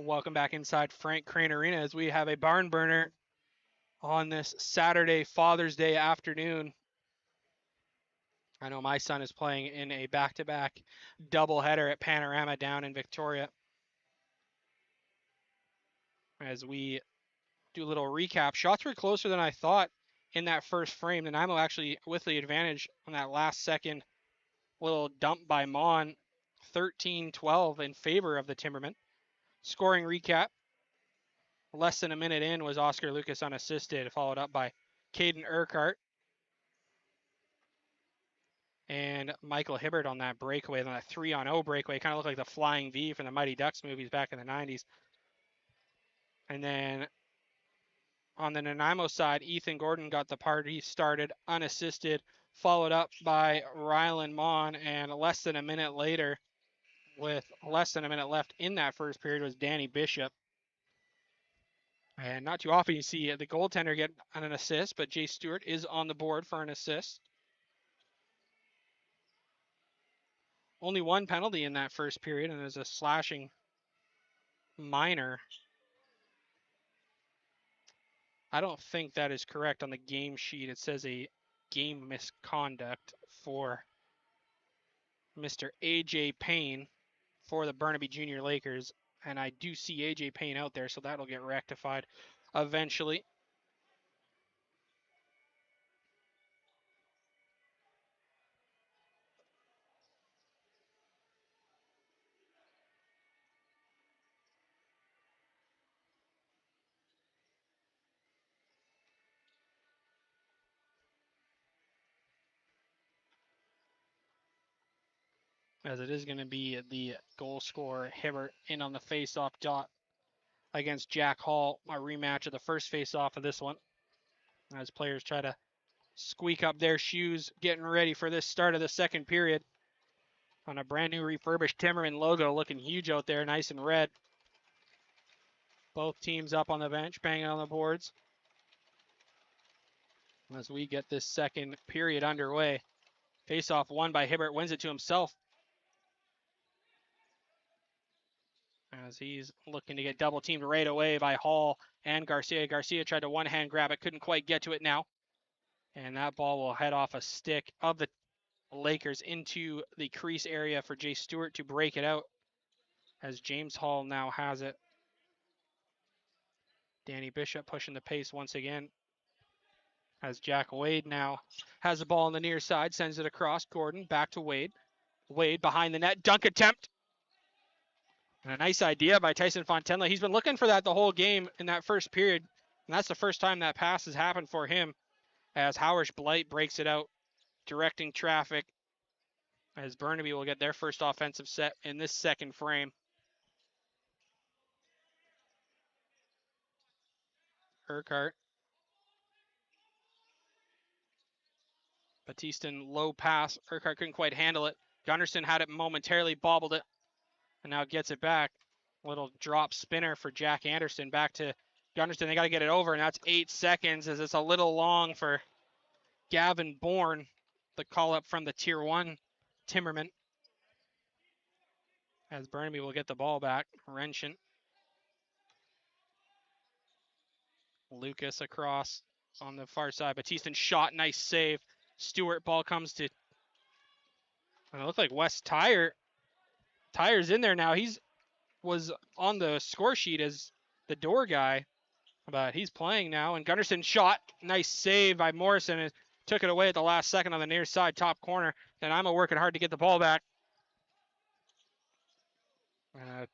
Welcome back inside Frank Crane Arena as we have a barn burner on this Saturday Father's Day afternoon. I know my son is playing in a back-to-back doubleheader at Panorama down in Victoria. As we do a little recap, shots were closer than I thought in that first frame. Nanaimo actually with the advantage on that last second little dump by Mon, 13-12 in favor of the Timbermen. Scoring recap. Less than a minute in was Oscar Lucas unassisted, followed up by Caden Urquhart and Michael Hibbert on that breakaway, on that 3-on-0 breakaway. Kind of looked like the Flying V from the Mighty Ducks movies back in the 90s. And then on the Nanaimo side, Ethan Gordon got the party started unassisted, followed up by Rylan Mon, and less than a minute later, with less than a minute left in that first period, was Danny Bishop. And not too often you see the goaltender get an assist, but Jay Stewart is on the board for an assist. Only one penalty in that first period, and there's a slashing minor. I don't think that is correct on the game sheet. It says a game misconduct for Mr. A.J. Payne for the Burnaby Junior Lakers, and I do see A.J. Payne out there, so that'll get rectified eventually. As it is going to be the goal scorer Hibbert in on the face-off dot against Jack Hall, a rematch of the first face-off of this one. As players try to squeak up their shoes, getting ready for this start of the second period. On a brand new refurbished Timberman logo, looking huge out there, nice and red. Both teams up on the bench, banging on the boards. As we get this second period underway. Face-off won by Hibbert, wins it to himself. As he's looking to get double teamed right away by Hall and Garcia. Garcia tried to one-hand grab it, couldn't quite get to it now. And that ball will head off a stick of the Lakers into the crease area for Jay Stewart to break it out. As James Hall now has it. Danny Bishop pushing the pace once again. As Jack Wade now has the ball on the near side, sends it across. Gordon back to Wade. Wade behind the net, dunk attempt. And a nice idea by Tyson Fontenla. He's been looking for that the whole game in that first period. And that's the first time that pass has happened for him. As Howard Blight breaks it out, directing traffic. As Burnaby will get their first offensive set in this second frame. Urquhart. Batistan low pass. Urquhart couldn't quite handle it. Gunderson had it momentarily, bobbled it, and now gets it back. Little drop spinner for Jack Anderson. Back to Gunderson. They got to get it over, and that's 8 seconds as it's a little long for Gavin Bourne. The call up from the Tier 1 Timberman. As Burnaby will get the ball back. Renshin. Lucas across on the far side. Batistan shot, nice save. Stewart ball comes to, and it looked like Wes Tyre's in there now. He's was on the score sheet as the door guy, but he's playing now. And Gunderson shot, nice save by Morrison, and took it away at the last second on the near side top corner. And I'm working hard to get the ball back.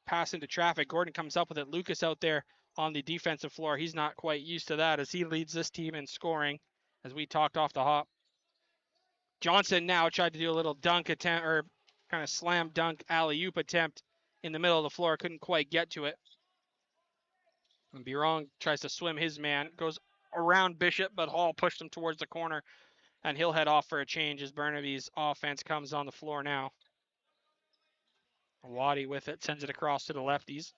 Pass into traffic. Gordon comes up with it. Lucas out there on the defensive floor. He's not quite used to that as he leads this team in scoring, as we talked off the hop. Johnson now tried to do a little dunk attempt, or kind of slam dunk alley-oop attempt in the middle of the floor. Couldn't quite get to it. And Birong tries to swim his man. Goes around Bishop, but Hall pushed him towards the corner. And he'll head off for a change as Burnaby's offense comes on the floor now. Waddy with it, sends it across to the lefties.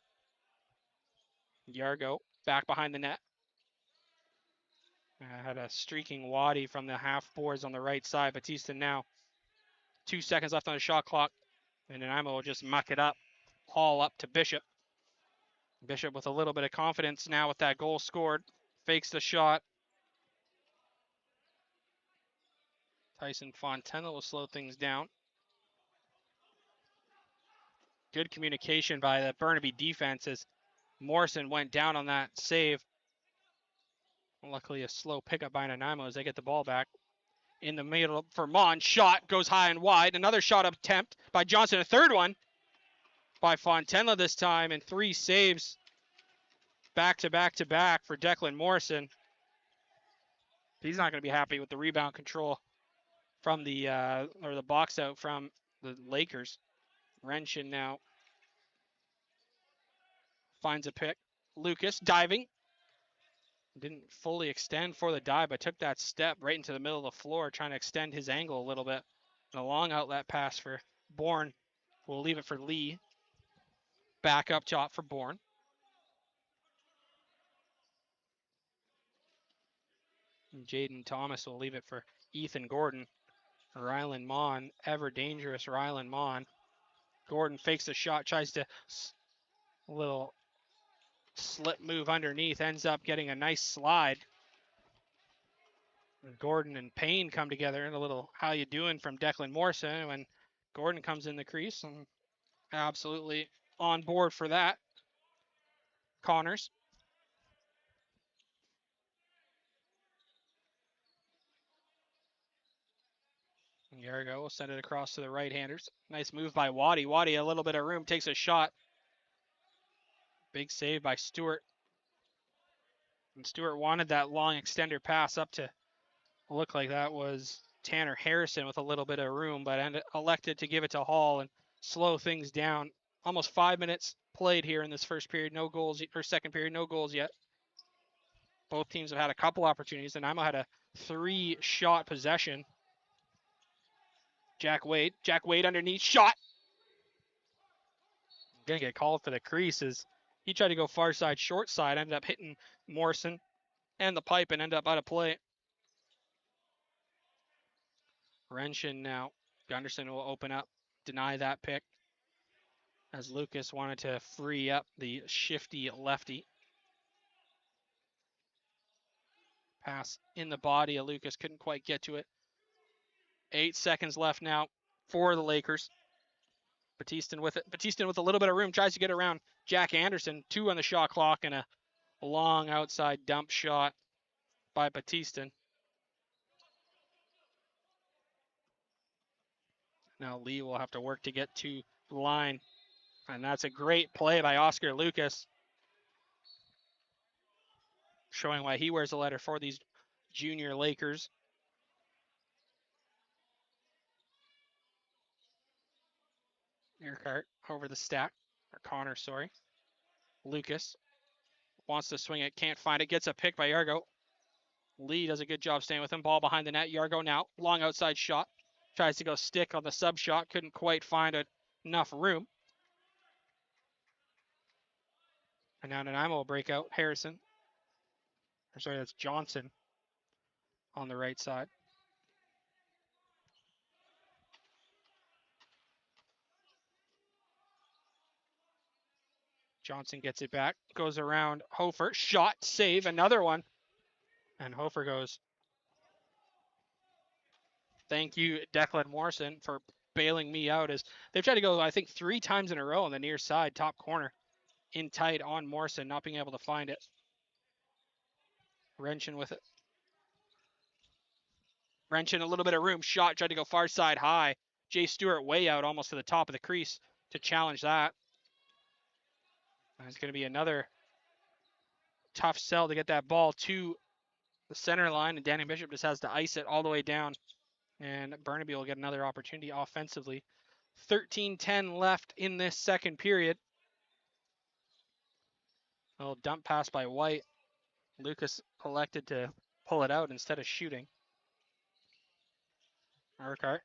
Yargo back behind the net. Had a streaking Waddy from the half boards on the right side. Batista now 2 seconds left on the shot clock. And Nanaimo will just muck it up. Hall up to Bishop. Bishop with a little bit of confidence now with that goal scored. Fakes the shot. Tyson Fontana will slow things down. Good communication by the Burnaby defense as Morrison went down on that save. Luckily, a slow pickup by Nanaimo as they get the ball back. In the middle for Mon. Shot goes high and wide. Another shot attempt by Johnson. A third one by Fontana this time, and 3 saves back to back to back for Declan Morrison. He's not going to be happy with the rebound control from the or the box out from the Lakers. Renshin now finds a pick. Lucas diving. Didn't fully extend for the dive, but took that step right into the middle of the floor, trying to extend his angle a little bit. And a long outlet pass for Bourne. We'll leave it for Lee. Back up top for Bourne. Jaden Thomas will leave it for Ethan Gordon. Rylan Mon, ever dangerous Rylan Mon. Gordon fakes the shot, tries to a little slip move underneath, ends up getting a nice slide. Gordon and Payne come together, and a little how you doing from Declan Morrison when Gordon comes in the crease, and absolutely on board for that. Connors. Yargo will send it across to the right-handers. Nice move by Waddy. Waddy, a little bit of room, takes a shot. Big save by Stewart. And Stewart wanted that long extender pass up to look like that was Tanner Harrison with a little bit of room, but elected to give it to Hall and slow things down. Almost 5 minutes played here in this first period. No goals, or second period, no goals yet. Both teams have had a couple opportunities. Nanaimo had a 3-shot possession. Jack Wade underneath, shot. Gonna get called for the creases. He tried to go far side, short side, ended up hitting Morrison and the pipe and ended up out of play. Renshin now. Gunderson will open up, deny that pick, as Lucas wanted to free up the shifty lefty. Pass in the body of Lucas, couldn't quite get to it. 8 seconds left now for the Lakers. Batista with it. Batista with a little bit of room, tries to get around Jack Anderson. 2 on the shot clock and a long outside dump shot by Batista. Now Lee will have to work to get to the line. And that's a great play by Oscar Lucas, showing why he wears a letter for these junior Lakers. Earhart over the stack, or Connor, sorry. Lucas wants to swing it, can't find it, gets a pick by Yargo. Lee does a good job staying with him. Ball behind the net. Yargo now, long outside shot. Tries to go stick on the sub shot, couldn't quite find enough room. And now Nanaimo will break out. Harrison. Or sorry, that's Johnson on the right side. Johnson gets it back, goes around Hofer, shot, save, another one. And Hofer goes, thank you, Declan Morrison, for bailing me out. As they've tried to go, I think, 3 times in a row on the near side, top corner, in tight on Morrison, not being able to find it. Renshin with it. Renshin, a little bit of room, shot, tried to go far side high. Jay Stewart way out, almost to the top of the crease to challenge that. It's going to be another tough sell to get that ball to the center line, and Danny Bishop just has to ice it all the way down. And Burnaby will get another opportunity offensively. 13-10 left in this second period. A little dump pass by White. Lucas elected to pull it out instead of shooting. Urquhart.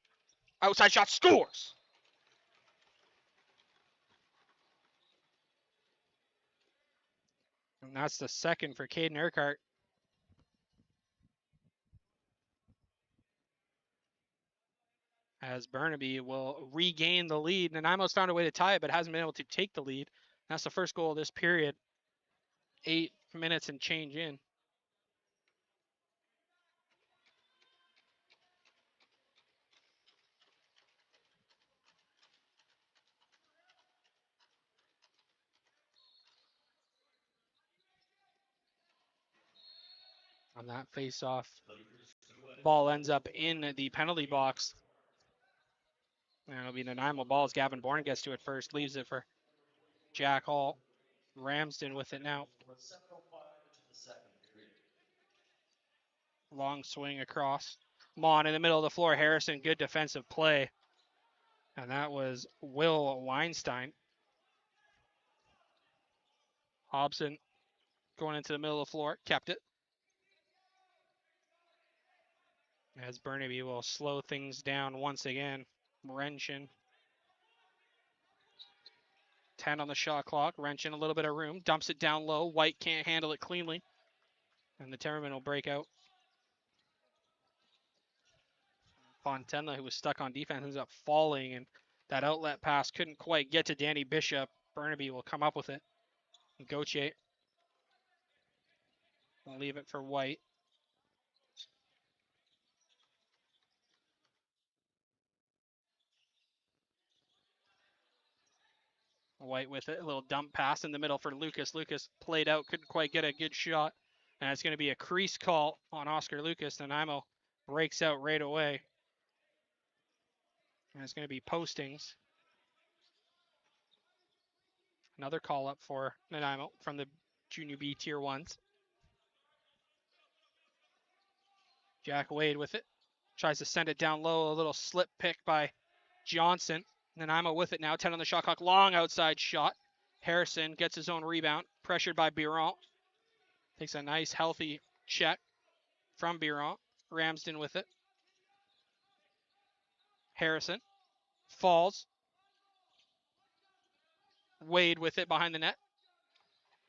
Outside shot, scores! And that's the second for Caden Urquhart. As Burnaby will regain the lead. Nanaimo's found a way to tie it, but hasn't been able to take the lead. That's the first goal of this period 8 minutes and change in. On that face-off, ball ends up in the penalty box. And it'll be Nanaimo ball as Gavin Bourne gets to it first, leaves it for Jack Hall. Ramsden with it now. Long swing across. Mon in the middle of the floor. Harrison, good defensive play. And that was Will Weinstein. Hobson going into the middle of the floor, kept it. As Burnaby will slow things down once again. Wrenchin. 10 on the shot clock. Wrenchin a little bit of room. Dumps it down low. White can't handle it cleanly. And the Timbermen will break out. Fontella, who was stuck on defense, ends up falling, and that outlet pass couldn't quite get to Danny Bishop. Burnaby will come up with it. Gauthier will leave it for White. White with it. A little dump pass in the middle for Lucas. Lucas played out, couldn't quite get a good shot. And it's going to be a crease call on Oscar Lucas. Nanaimo breaks out right away. And it's going to be postings. Another call up for Nanaimo from the Junior B Tier 1s. Jack Wade with it. Tries to send it down low. A little slip pick by Johnson. Nanaimo with it now. 10 on the shot clock. Long outside shot. Harrison gets his own rebound. Pressured by Biron. Takes a nice healthy check from Biron. Ramsden with it. Harrison falls. Wade with it behind the net.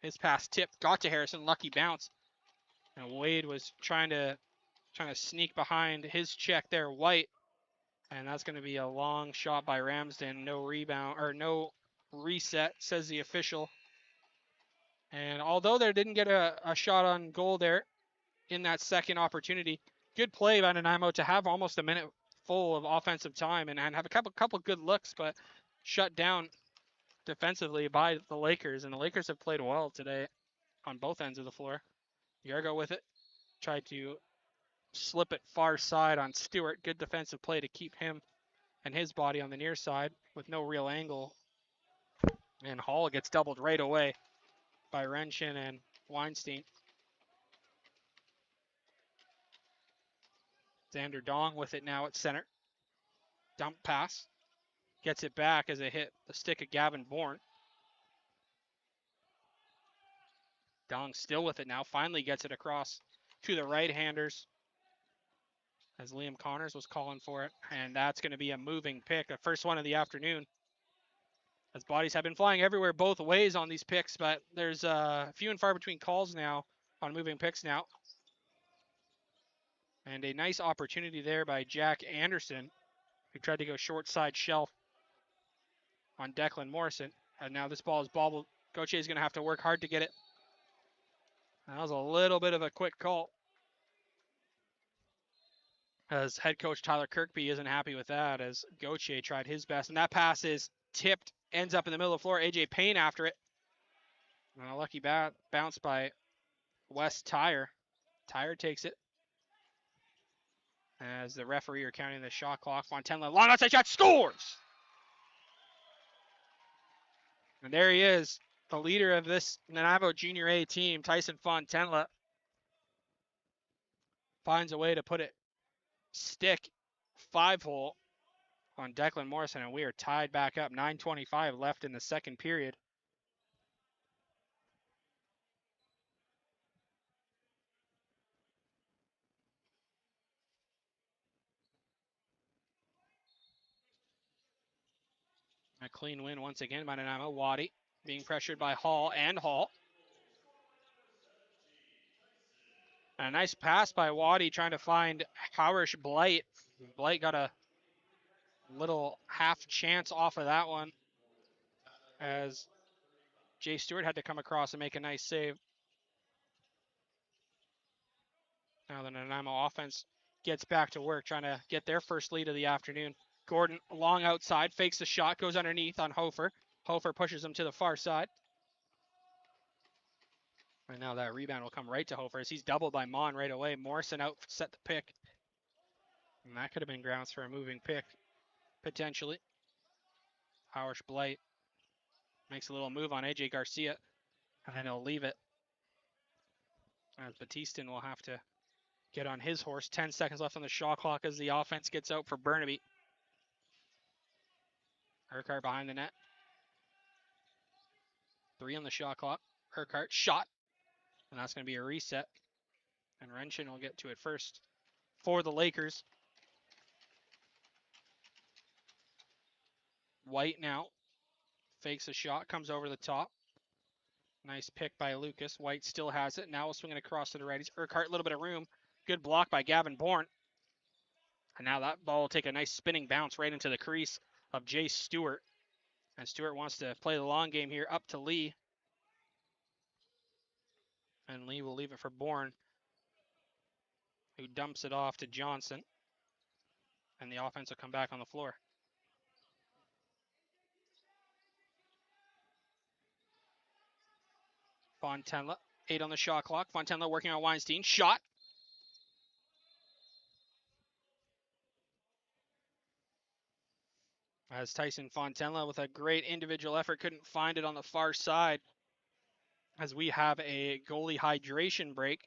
His pass tipped. Got to Harrison. Lucky bounce. And Wade was trying to sneak behind his check there. White. And that's going to be a long shot by Ramsden. No rebound, or no reset, says the official. And although they didn't get a shot on goal there in that second opportunity, good play by Nanaimo to have almost a minute full of offensive time and have a couple good looks, but shut down defensively by the Lakers. And the Lakers have played well today on both ends of the floor. Yargo with it. Tried to slip it far side on Stewart. Good defensive play to keep him and his body on the near side with no real angle. And Hall gets doubled right away by Wrenchin and Weinstein. Xander Dong with it now at center. Dump pass. Gets it back as it hit the stick of Gavin Bourne. Dong still with it now. Finally gets it across to the right-handers as Liam Connors was calling for it. And that's going to be a moving pick, the first one of the afternoon. As bodies have been flying everywhere both ways on these picks, but there's few and far between calls now on moving picks now. And a nice opportunity there by Jack Anderson, who tried to go short side shelf on Declan Morrison. And now this ball is bobbled. Gauthier is going to have to work hard to get it. That was a little bit of a quick call, as head coach Tyler Kirkby isn't happy with that, as Gauthier tried his best. And that pass is tipped, ends up in the middle of the floor. AJ Payne after it. And a lucky bounce by Wes Tyre. Tyre takes it. As the referee are counting the shot clock. Fontella, long outside shot, scores! And there he is, the leader of this Nanaimo Junior A team, Tyson Fontella, finds a way to put it stick 5-hole on Declan Morrison, and we are tied back up. 9:25 left in the second period. A clean win once again by Nanaimo. Waddy being pressured by Hall and Hall. And a nice pass by Waddy trying to find Howard Blight. Blight got a little half chance off of that one, as Jay Stewart had to come across and make a nice save. Now the Nanaimo offense gets back to work, trying to get their first lead of the afternoon. Gordon, long outside, fakes the shot, goes underneath on Hofer. Hofer pushes him to the far side. And now that rebound will come right to Hofer as he's doubled by Mon right away. Morrison out, set the pick. And that could have been grounds for a moving pick, potentially. Howard Blight makes a little move on AJ Garcia, and then he'll leave it. As Batistin will have to get on his horse. 10 seconds left on the shot clock as the offense gets out for Burnaby. Urquhart behind the net. 3 on the shot clock. Urquhart shot, and that's going to be a reset. And Renshin will get to it first for the Lakers. White now fakes a shot, comes over the top. Nice pick by Lucas. White still has it. Now we'll swing it across to the righties. Urquhart, a little bit of room. Good block by Gavin Bourne. And now that ball will take a nice spinning bounce right into the crease of Jay Stewart. And Stewart wants to play the long game here up to Lee. And Lee will leave it for Bourne, who dumps it off to Johnson. And the offense will come back on the floor. Fontenla, 8 on the shot clock. Fontenla working on Weinstein. Shot. As Tyson Fontenla, with a great individual effort, couldn't find it on the far side. As we have a goalie hydration break.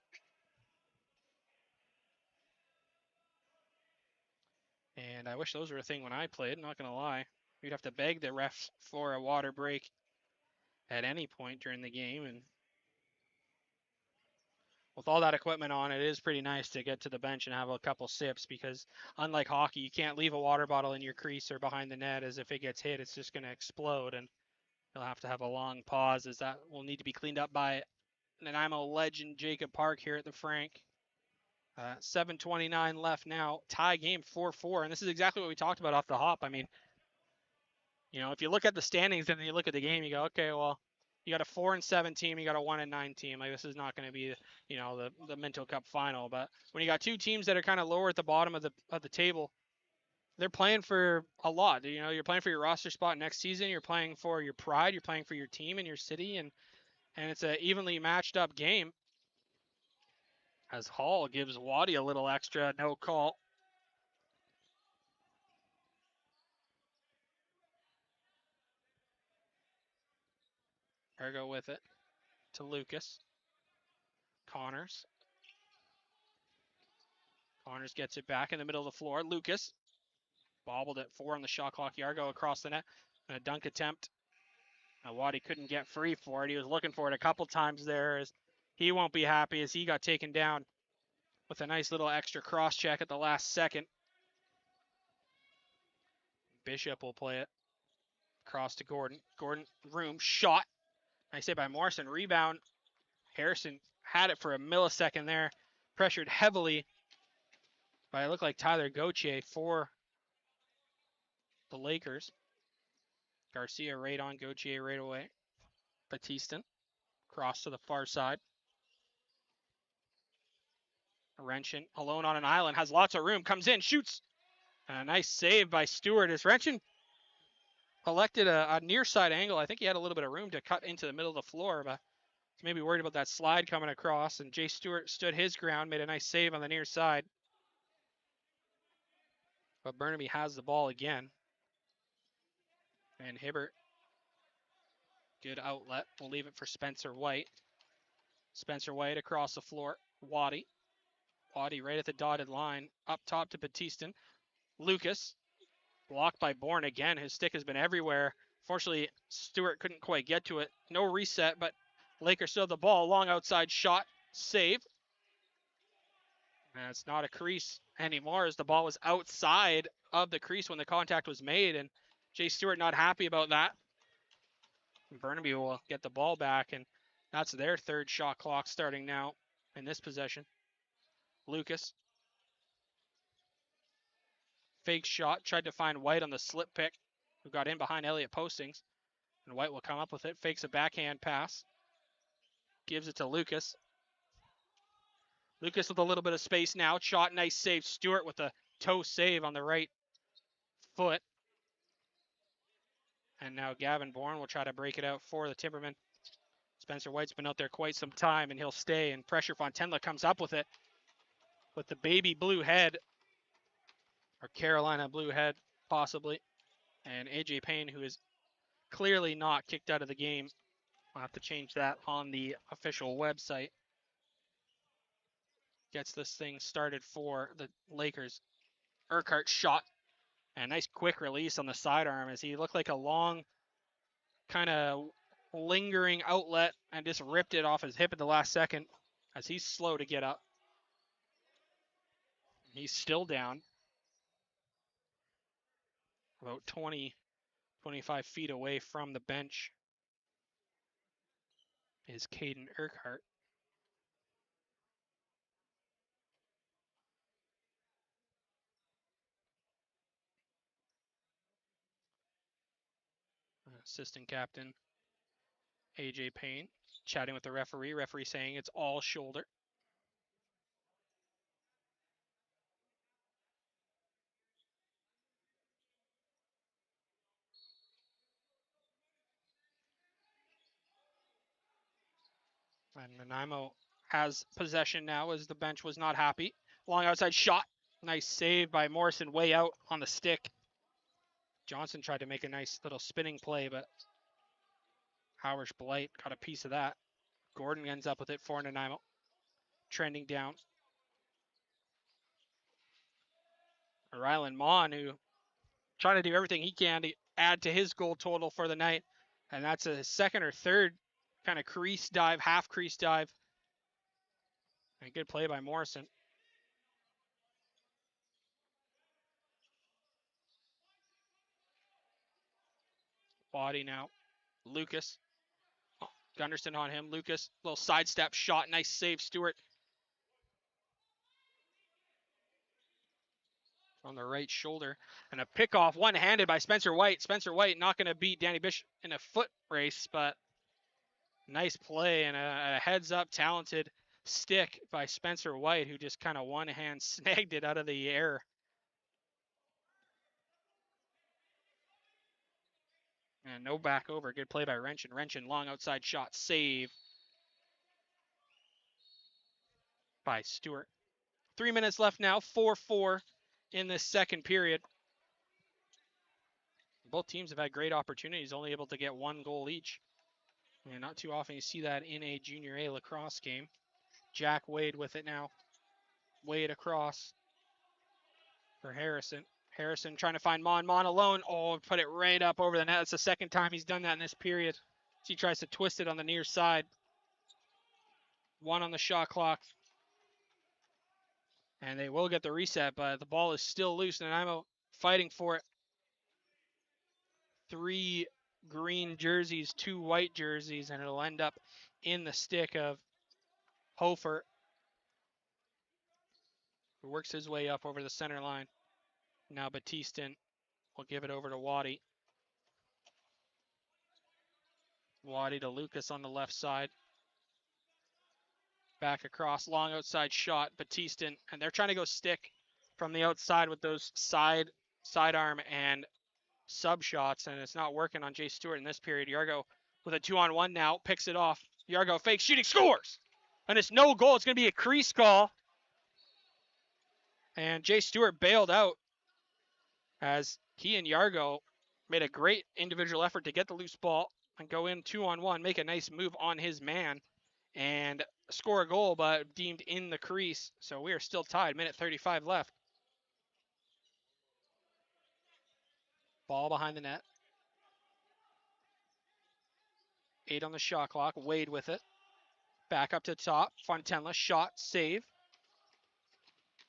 And I wish those were a thing when I played, not going to lie. You'd have to beg the refs for a water break at any point during the game. And with all that equipment on, it is pretty nice to get to the bench and have a couple sips, because unlike hockey, you can't leave a water bottle in your crease or behind the net, as if it gets hit, it's just going to explode. And you'll have to have a long pause, as that will need to be cleaned up by Nanaimo legend Jacob Park here at the Frank. 7:29 left now. Tie game 4-4. And this is exactly what we talked about off the hop. I mean, you know, if you look at the standings and then you look at the game, you go, okay, well, you got a 4-7 team, you got a 1-9 team. Like, this is not going to be, you know, the Minto Cup final. But when you got two teams that are kind of lower at the bottom of the table, they're playing for a lot. You know, you're playing for your roster spot next season. You're playing for your pride. You're playing for your team and your city, and it's an evenly matched up game. As Hall gives Waddy a little extra, no call. Ergo with it to Lucas. Connors. Connors gets it back in the middle of the floor. Lucas bobbled at 4 on the shot clock. Yargo across the net. And a dunk attempt. Now Waddy couldn't get free for it. He was looking for it a couple times there. As he won't be happy as he got taken down with a nice little extra cross check at the last second. Bishop will play it. Across to Gordon. Gordon, room, shot. Nice save by Morrison. Rebound. Harrison had it for a millisecond there. Pressured heavily by, it looked like, Tyler Gauthier for the Lakers. Garcia right on Gauthier right away. Batistin. Cross to the far side. Renshin alone on an island. Has lots of room. Comes in. Shoots. And a nice save by Stewart as Renshin elected a near side angle. I think he had a little bit of room to cut into the middle of the floor, but he's maybe worried about that slide coming across. And Jay Stewart stood his ground, made a nice save on the near side. But Burnaby has the ball again. And Hibbert, good outlet. We'll leave it for Spencer White. Spencer White across the floor. Waddy. Waddy right at the dotted line. Up top to Batistin. Lucas. Blocked by Bourne again. His stick has been everywhere. Fortunately, Stewart couldn't quite get to it. No reset, but Lakers still have the ball. Long outside shot. Save. And it's not a crease anymore, as the ball was outside of the crease when the contact was made. And Jay Stewart not happy about that. Burnaby will get the ball back, and that's their third shot clock starting now in this possession. Lucas. Fake shot. Tried to find White on the slip pick, who got in behind Elliott Postings. And White will come up with it. Fakes a backhand pass. Gives it to Lucas. Lucas with a little bit of space now. Shot, nice save. Stewart with a toe save on the right foot. And now Gavin Bourne will try to break it out for the Timbermen. Spencer White's been out there quite some time, and he'll stay. And pressure Fontenla comes up with it. With the baby blue head, or Carolina blue head, possibly. And AJ Payne, who is clearly not kicked out of the game. I'll have to change that on the official website. Gets this thing started for the Lakers. Urquhart shot. And a nice quick release on the sidearm as he looked like a long, kind of lingering outlet and just ripped it off his hip at the last second as he's slow to get up. He's still down. About 20, 25 feet away from the bench is Caden Urquhart. Assistant captain AJ Payne chatting with the referee. Referee saying it's all shoulder. And Nanaimo has possession now as the bench was not happy. Long outside shot. Nice save by Morrison way out on the stick. Johnson tried to make a nice little spinning play, but Howard Blight got a piece of that. Gordon ends up with it for Nanaimo. Trending down. Rylan Mon, who trying to do everything he can to add to his goal total for the night. And that's a second or third kind of crease dive, half crease dive. And a good play by Morrison. Body now. Lucas. Gunderson on him. Lucas, little sidestep shot. Nice save, Stewart. On the right shoulder. And a pickoff one-handed by Spencer White. Spencer White not going to beat Danny Bishop in a foot race, but nice play and a heads-up talented stick by Spencer White, who just kind of one-hand snagged it out of the air. And no back over. Good play by Wrenchin. Wrenchin, long outside shot. Save by Stewart. 3 minutes left now. 4-4 in this second period. Both teams have had great opportunities, only able to get one goal each. And not too often you see that in a Junior A lacrosse game. Jack Wade with it now. Wade across for Harrison. Harrison trying to find Mon. Mon alone. Oh, put it right up over the net. That's the second time he's done that in this period. So he tries to twist it on the near side. 1 on the shot clock. And they will get the reset, but the ball is still loose. Nanaimo fighting for it. 3 green jerseys, 2 white jerseys, and it'll end up in the stick of Hofer, who works his way up over the center line. Now Batistin will give it over to Waddy. Waddy to Lucas on the left side. Back across, long outside shot. Batistin, and they're trying to go stick from the outside with those sidearm and sub shots, and it's not working on Jay Stewart in this period. Yargo with a 2-on-1 now, picks it off. Yargo fake shooting, scores! And it's no goal. It's going to be a crease call. And Jay Stewart bailed out as he and Yargo made a great individual effort to get the loose ball and go in 2-on-1, make a nice move on his man, and score a goal, but deemed in the crease. So we are still tied. Minute 35 left. Ball behind the net. 8 on the shot clock. Wade with it. Back up to top. Fontenla shot, save.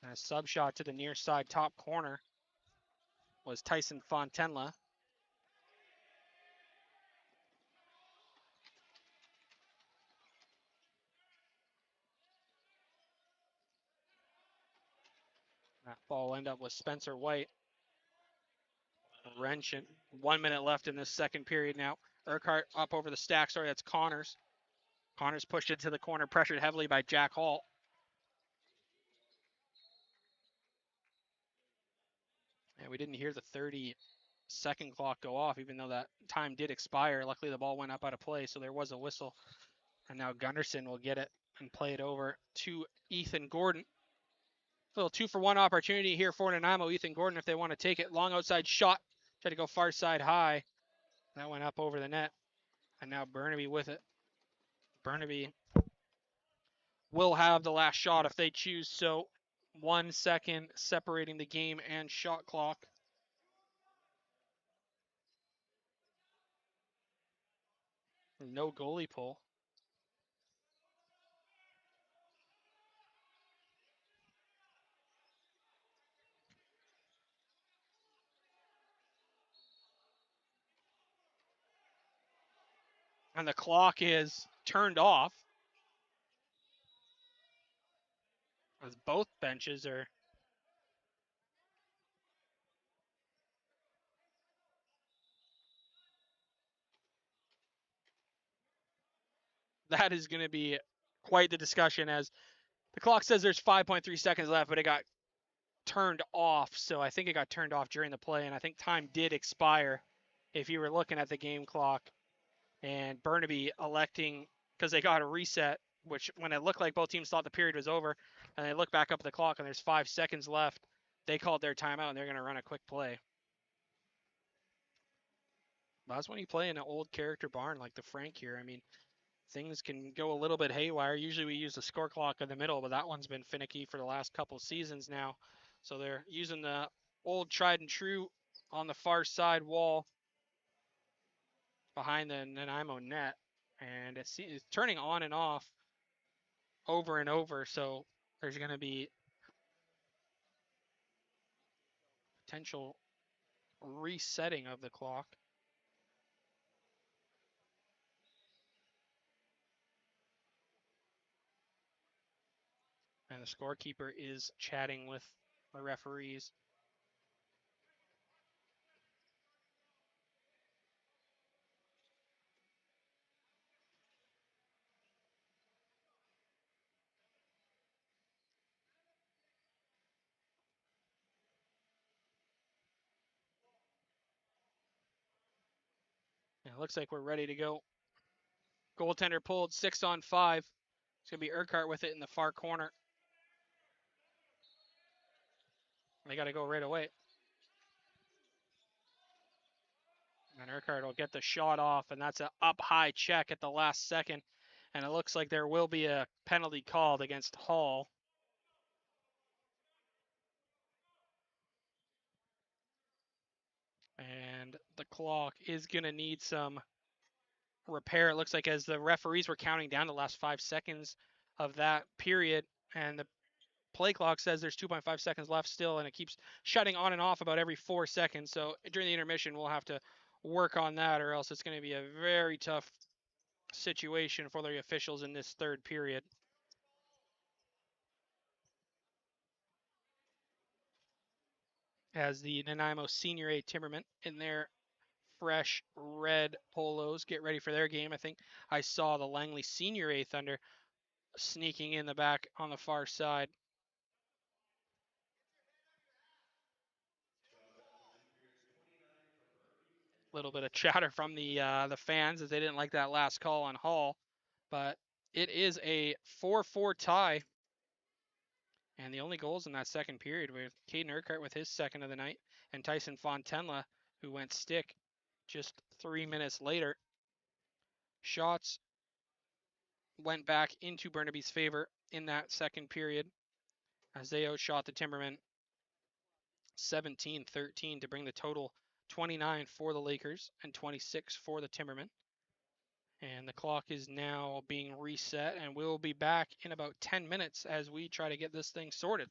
And a sub shot to the near side top corner was Tyson Fontenla. That ball will end up with Spencer White. Wrenchin. 1 minute left in this second period now. Urquhart up over the stack. Sorry, that's Connors. Connors pushed into the corner, pressured heavily by Jack Hall. And we didn't hear the 30-second clock go off, even though that time did expire. Luckily, the ball went up out of play, so there was a whistle. And now Gunderson will get it and play it over to Ethan Gordon. A little 2-for-1 opportunity here for Nanaimo. Ethan Gordon, if they want to take it. Long outside shot. Tried to go far side high. That went up over the net. And now Burnaby with it. Burnaby will have the last shot if they choose so. 1 second separating the game and shot clock. No goalie pull. And the clock is turned off, as both benches are. That is going to be quite the discussion, as the clock says there's 5.3 seconds left, but it got turned off. So I think it got turned off during the play, and I think time did expire if you were looking at the game clock. And Burnaby electing, because they got a reset, which when it looked like both teams thought the period was over, and they look back up at the clock and there's 5 seconds left, they called their timeout and they're going to run a quick play. That's when you play in an old character barn like the Frank here. I mean, things can go a little bit haywire. Usually we use the score clock in the middle, but that one's been finicky for the last couple seasons now. So they're using the old tried and true on the far side wall behind the Nanaimo net. And it's turning on and off over and over. So there's going to be potential resetting of the clock. And the scorekeeper is chatting with the referees. And it looks like we're ready to go. Goaltender pulled, 6-on-5. It's going to be Urquhart with it in the far corner. They got to go right away. And Urquhart will get the shot off, and that's an up-high check at the last second. And it looks like there will be a penalty called against Hall. And the clock is going to need some repair. It looks like as the referees were counting down the last 5 seconds of that period, and the play clock says there's 2.5 seconds left still, and it keeps shutting on and off about every 4 seconds. So during the intermission, we'll have to work on that, or else it's going to be a very tough situation for the officials in this third period. As the Nanaimo Senior A Timbermen in their fresh red polos get ready for their game. I think I saw the Langley Senior A Thunder sneaking in the back on the far side. A little bit of chatter from the fans as they didn't like that last call on Hall, but it is a 4-4 tie. And the only goals in that second period were Caden Urquhart with his second of the night, and Tyson Fontenla, who went stick just 3 minutes later. Shots went back into Burnaby's favor in that second period as they outshot the Timbermen 17-13 to bring the total 29 for the Lakers and 26 for the Timbermen. And the clock is now being reset, and we'll be back in about 10 minutes as we try to get this thing sorted.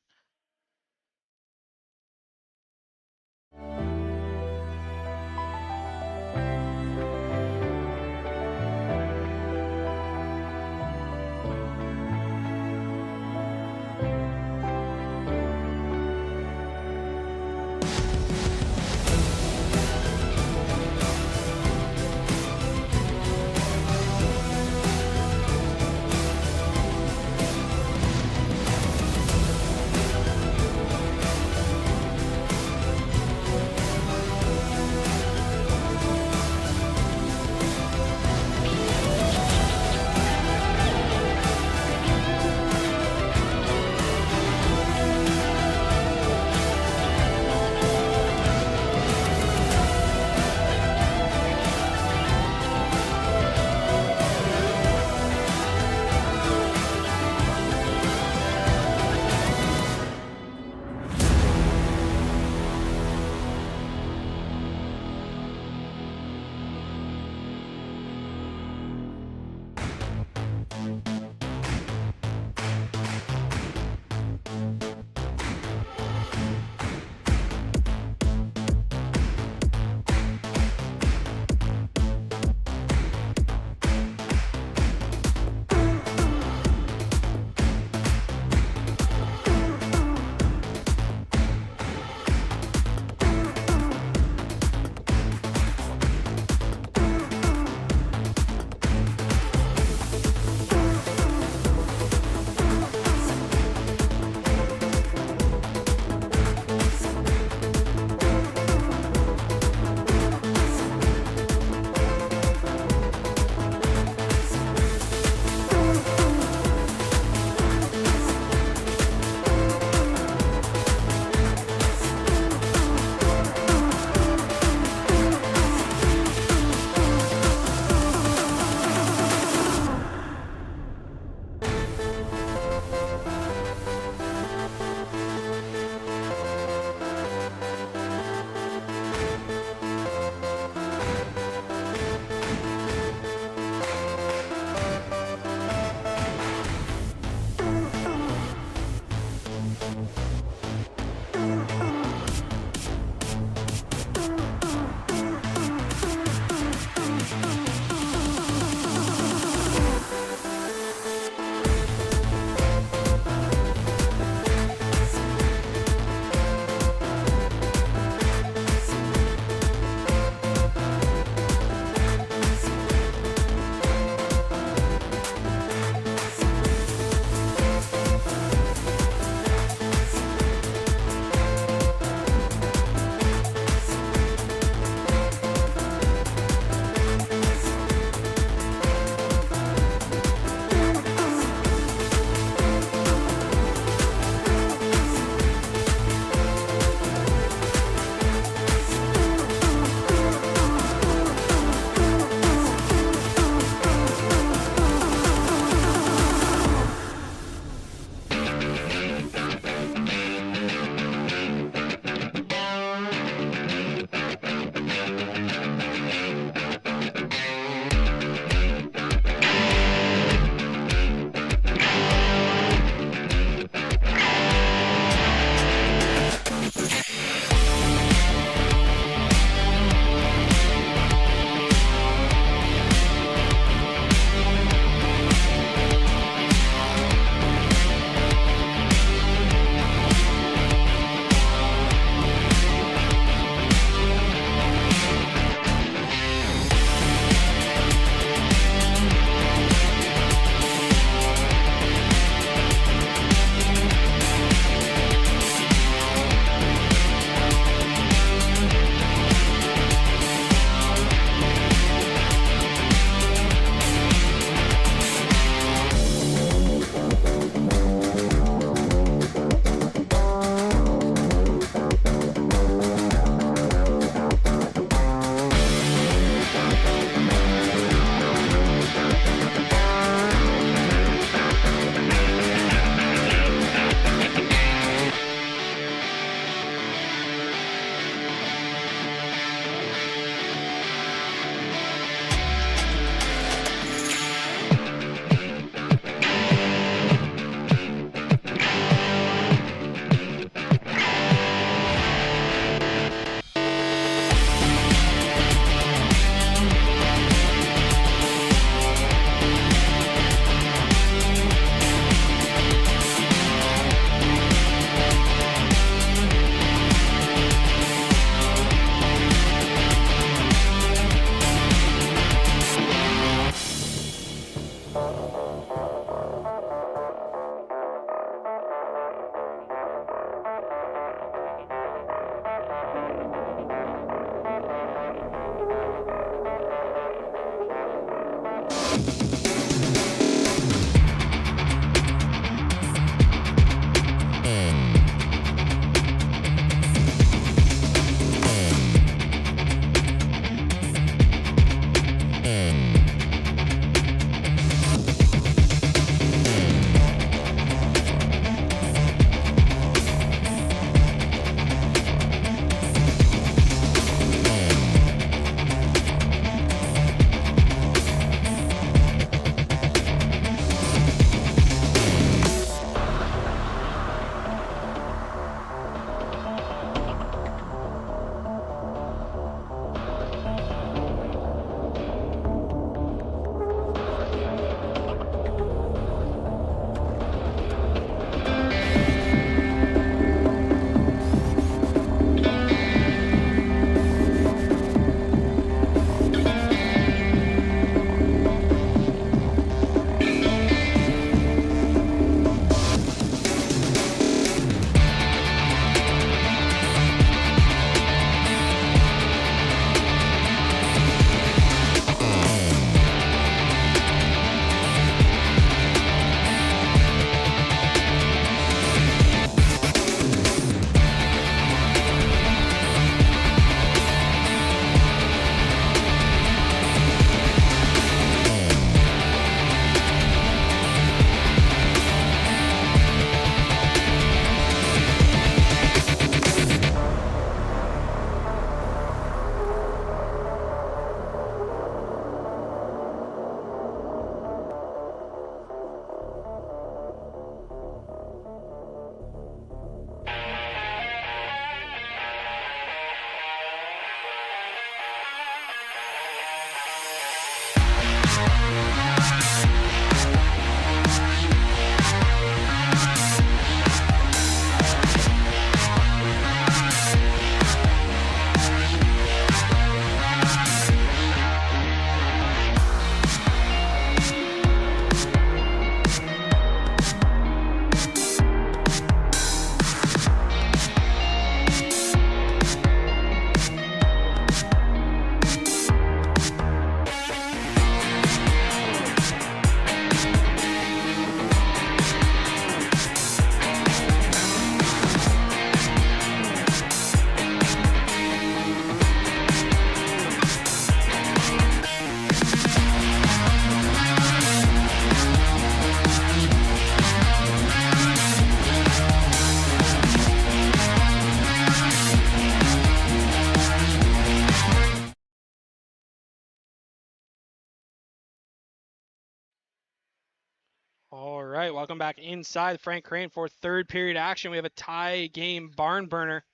right, welcome back inside Frank Crane for third period action. We have a tie game barn burner.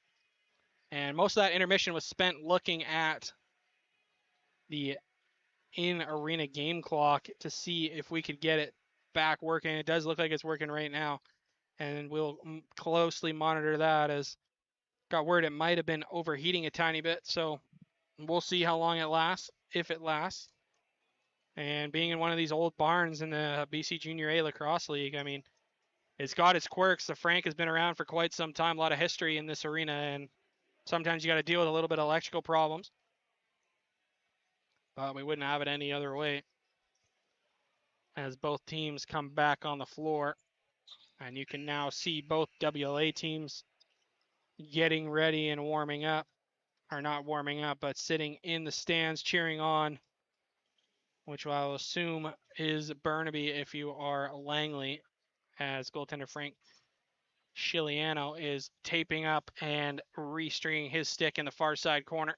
And most of that intermission was spent looking at the in-arena game clock to see if we could get it back working. It does look like it's working right now. And we'll closely monitor that, as got word it might have been overheating a tiny bit. So we'll see how long it lasts, if it lasts. And being in one of these old barns in the BC Junior A Lacrosse League, I mean, it's got its quirks. The Frank has been around for quite some time, a lot of history in this arena, and sometimes you got to deal with a little bit of electrical problems. But we wouldn't have it any other way, as both teams come back on the floor. And you can now see both WLA teams getting ready and warming up, or not warming up, but sitting in the stands cheering on, which I'll assume is Burnaby if you are Langley, as goaltender Frank Chiliano is taping up and restringing his stick in the far side corner.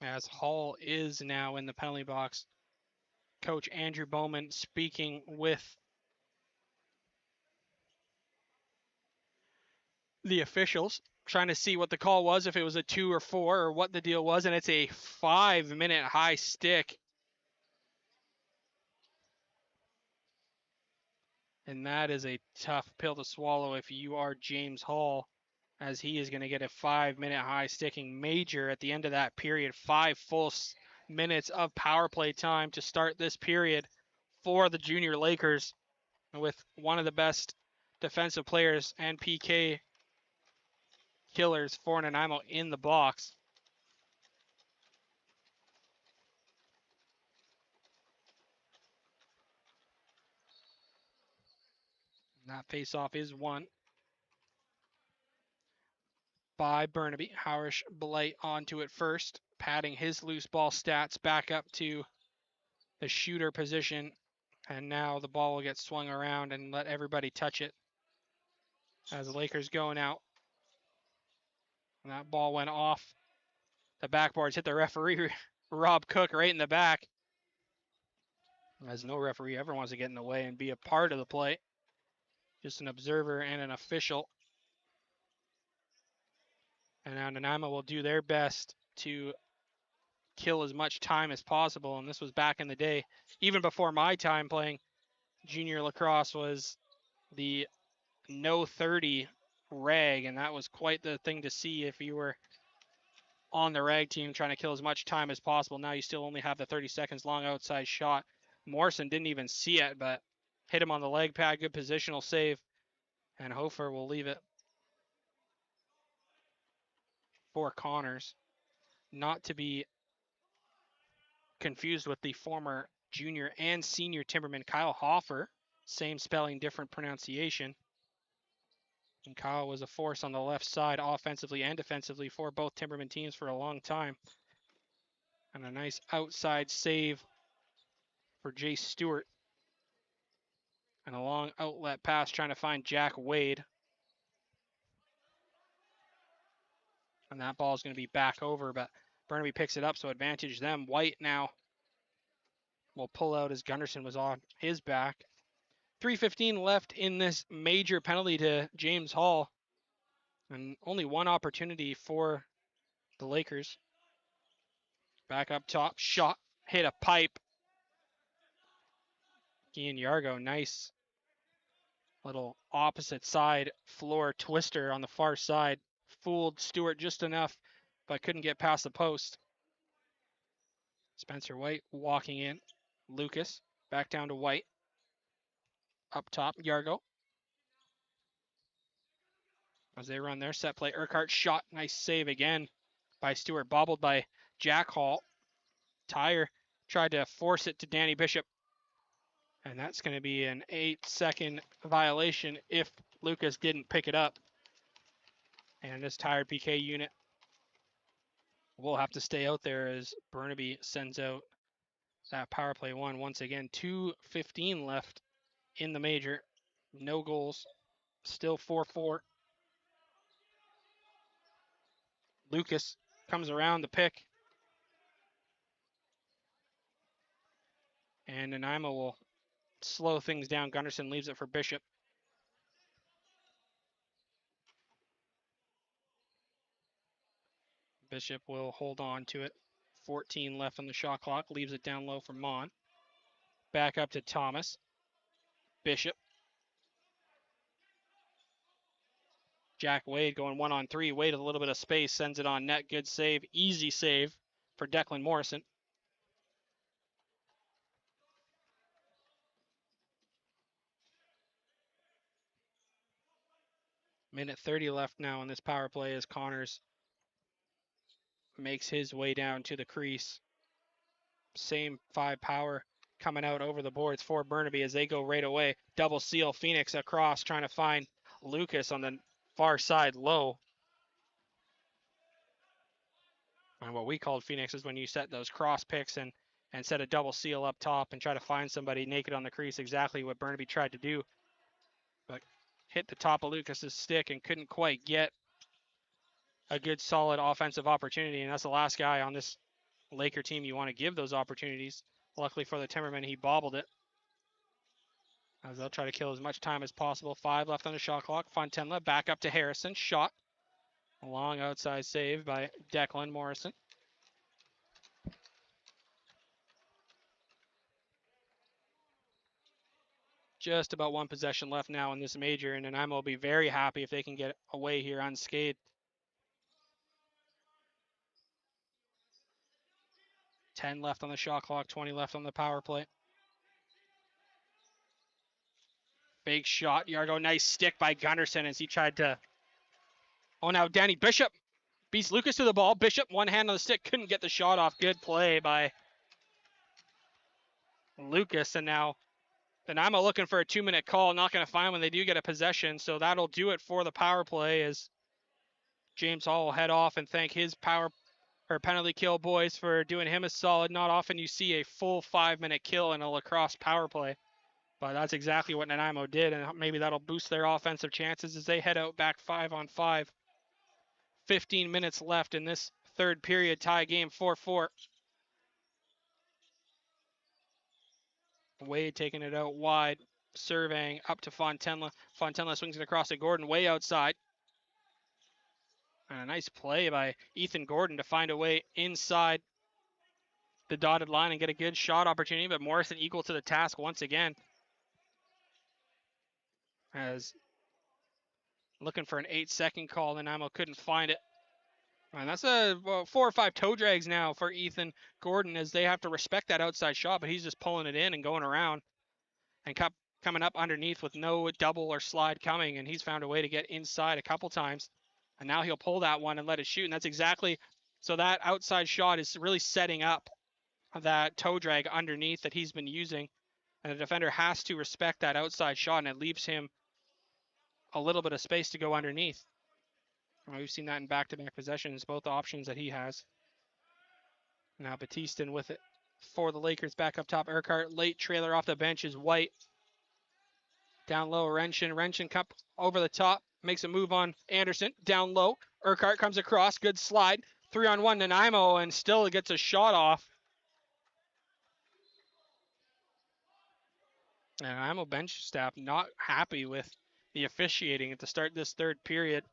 As Hall is now in the penalty box. Coach Andrew Bowman speaking with the officials, trying to see what the call was, if it was a 2 or 4 or what the deal was, and it's a 5-minute high stick. And that is a tough pill to swallow if you are James Hall, as he is going to get a 5-minute high sticking major at the end of that period. 5 full minutes of power play time to start this period for the Junior Lakers, with one of the best defensive players and PK killers for Nanaimo in the box. That faceoff is won by Burnaby. Harish Blight onto it first, padding his loose ball stats back up to the shooter position. And now the ball will get swung around and let everybody touch it, as the Lakers going out. And that ball went off the backboards, hit the referee, Rob Cook, right in the back, as no referee ever wants to get in the way and be a part of the play. Just an observer and an official. And now Nanaimo will do their best to kill as much time as possible. And this was back in the day, even before my time playing junior lacrosse, was the no 30 rag, and that was quite the thing to see if you were on the rag team trying to kill as much time as possible. Now you still only have the 30 seconds long outside shot. Morrison didn't even see it, but hit him on the leg pad. Good positional save, and Hofer will leave it for Connors, not to be confused with the former junior and senior Timberman Kyle Hofer. Same spelling, different pronunciation. And Kyle was a force on the left side offensively and defensively for both Timberman teams for a long time. And a nice outside save for Jay Stewart. And a long outlet pass trying to find Jack Wade. And that ball is going to be back over, but Burnaby picks it up, so advantage them. White now will pull out as Gunderson was on his back. 3:15 left in this major penalty to James Hall. And only one opportunity for the Lakers. Back up top, shot, hit a pipe. Ian Yargo, nice little opposite side floor twister on the far side. Fooled Stewart just enough, but couldn't get past the post. Spencer White walking in. Lucas back down to White. Up top, Yargo. As they run their set play, Urquhart shot, nice save again by Stewart, bobbled by Jack Hall. Tyre tried to force it to Danny Bishop. And that's going to be an 8-second violation if Lucas didn't pick it up. And this tired PK unit will have to stay out there as Burnaby sends out that power play one once again. 2:15 left in the major. No goals. Still 4-4. Lucas comes around the pick. And Nanaimo will slow things down. Gunderson leaves it for Bishop. Bishop will hold on to it. 14 left on the shot clock. Leaves it down low for Mon. Back up to Thomas. Bishop. Jack Wade going 1-on-3. Wade a little bit of space. Sends it on net. Good save. Easy save for Declan Morrison. Minute 30 left now in this power play as Connors makes his way down to the crease. Same 5 power coming out over the boards for Burnaby as they go right away. Double seal Phoenix across trying to find Lucas on the far side low. And what we called Phoenix is when you set those cross picks and set a double seal up top and try to find somebody naked on the crease, exactly what Burnaby tried to do. But hit the top of Lucas's stick and couldn't quite get a good solid offensive opportunity. And that's the last guy on this Laker team you want to give those opportunities. Luckily for the Timbermen, he bobbled it. As they'll try to kill as much time as possible. 5 left on the shot clock. Fontenla back up to Harrison. Shot. A long outside save by Declan Morrison. Just about 1 possession left now in this major, and Nanaimo will be very happy if they can get away here unscathed. 10 left on the shot clock, 20 left on the power play. Big shot, Yargo. Nice stick by Gunderson as he tried to... Oh, now Danny Bishop beats Lucas to the ball. Bishop, one hand on the stick, couldn't get the shot off. Good play by Lucas, and now Nanaimo looking for a 2-minute call. Not going to find when they do get a possession, so that'll do it for the power play as James Hall will head off and thank his penalty kill boys for doing him a solid. Not often you see a full 5-minute kill in a lacrosse power play, but that's exactly what Nanaimo did, and maybe that'll boost their offensive chances as they head out back 5-on-5. 15 minutes left in this third period, tie game 4-4. Wade taking it out wide, surveying up to Fontenla. Fontenla swings it across to Gordon, way outside. And a nice play by Ethan Gordon to find a way inside the dotted line and get a good shot opportunity, but Morrison equal to the task once again. As looking for an 8-second call, Nanaimo couldn't find it. And that's a 4 or 5 toe drags now for Ethan Gordon as they have to respect that outside shot, but he's just pulling it in and going around and coming up underneath with no double or slide coming, and he's found a way to get inside a couple times. And now he'll pull that one and let it shoot, and that's exactly, so that outside shot is really setting up that toe drag underneath that he's been using, and the defender has to respect that outside shot, and it leaves him a little bit of space to go underneath. We've seen that in back-to-back possessions, both options that he has. Now Batistan with it for the Lakers back up top. Urquhart, late trailer off the bench is White. Down low, Renshin cup over the top, makes a move on Anderson. Down low, Urquhart comes across, good slide. 3-on-1 Nanaimo, and still gets a shot off. And Nanaimo bench staff not happy with the officiating at the start of this third period.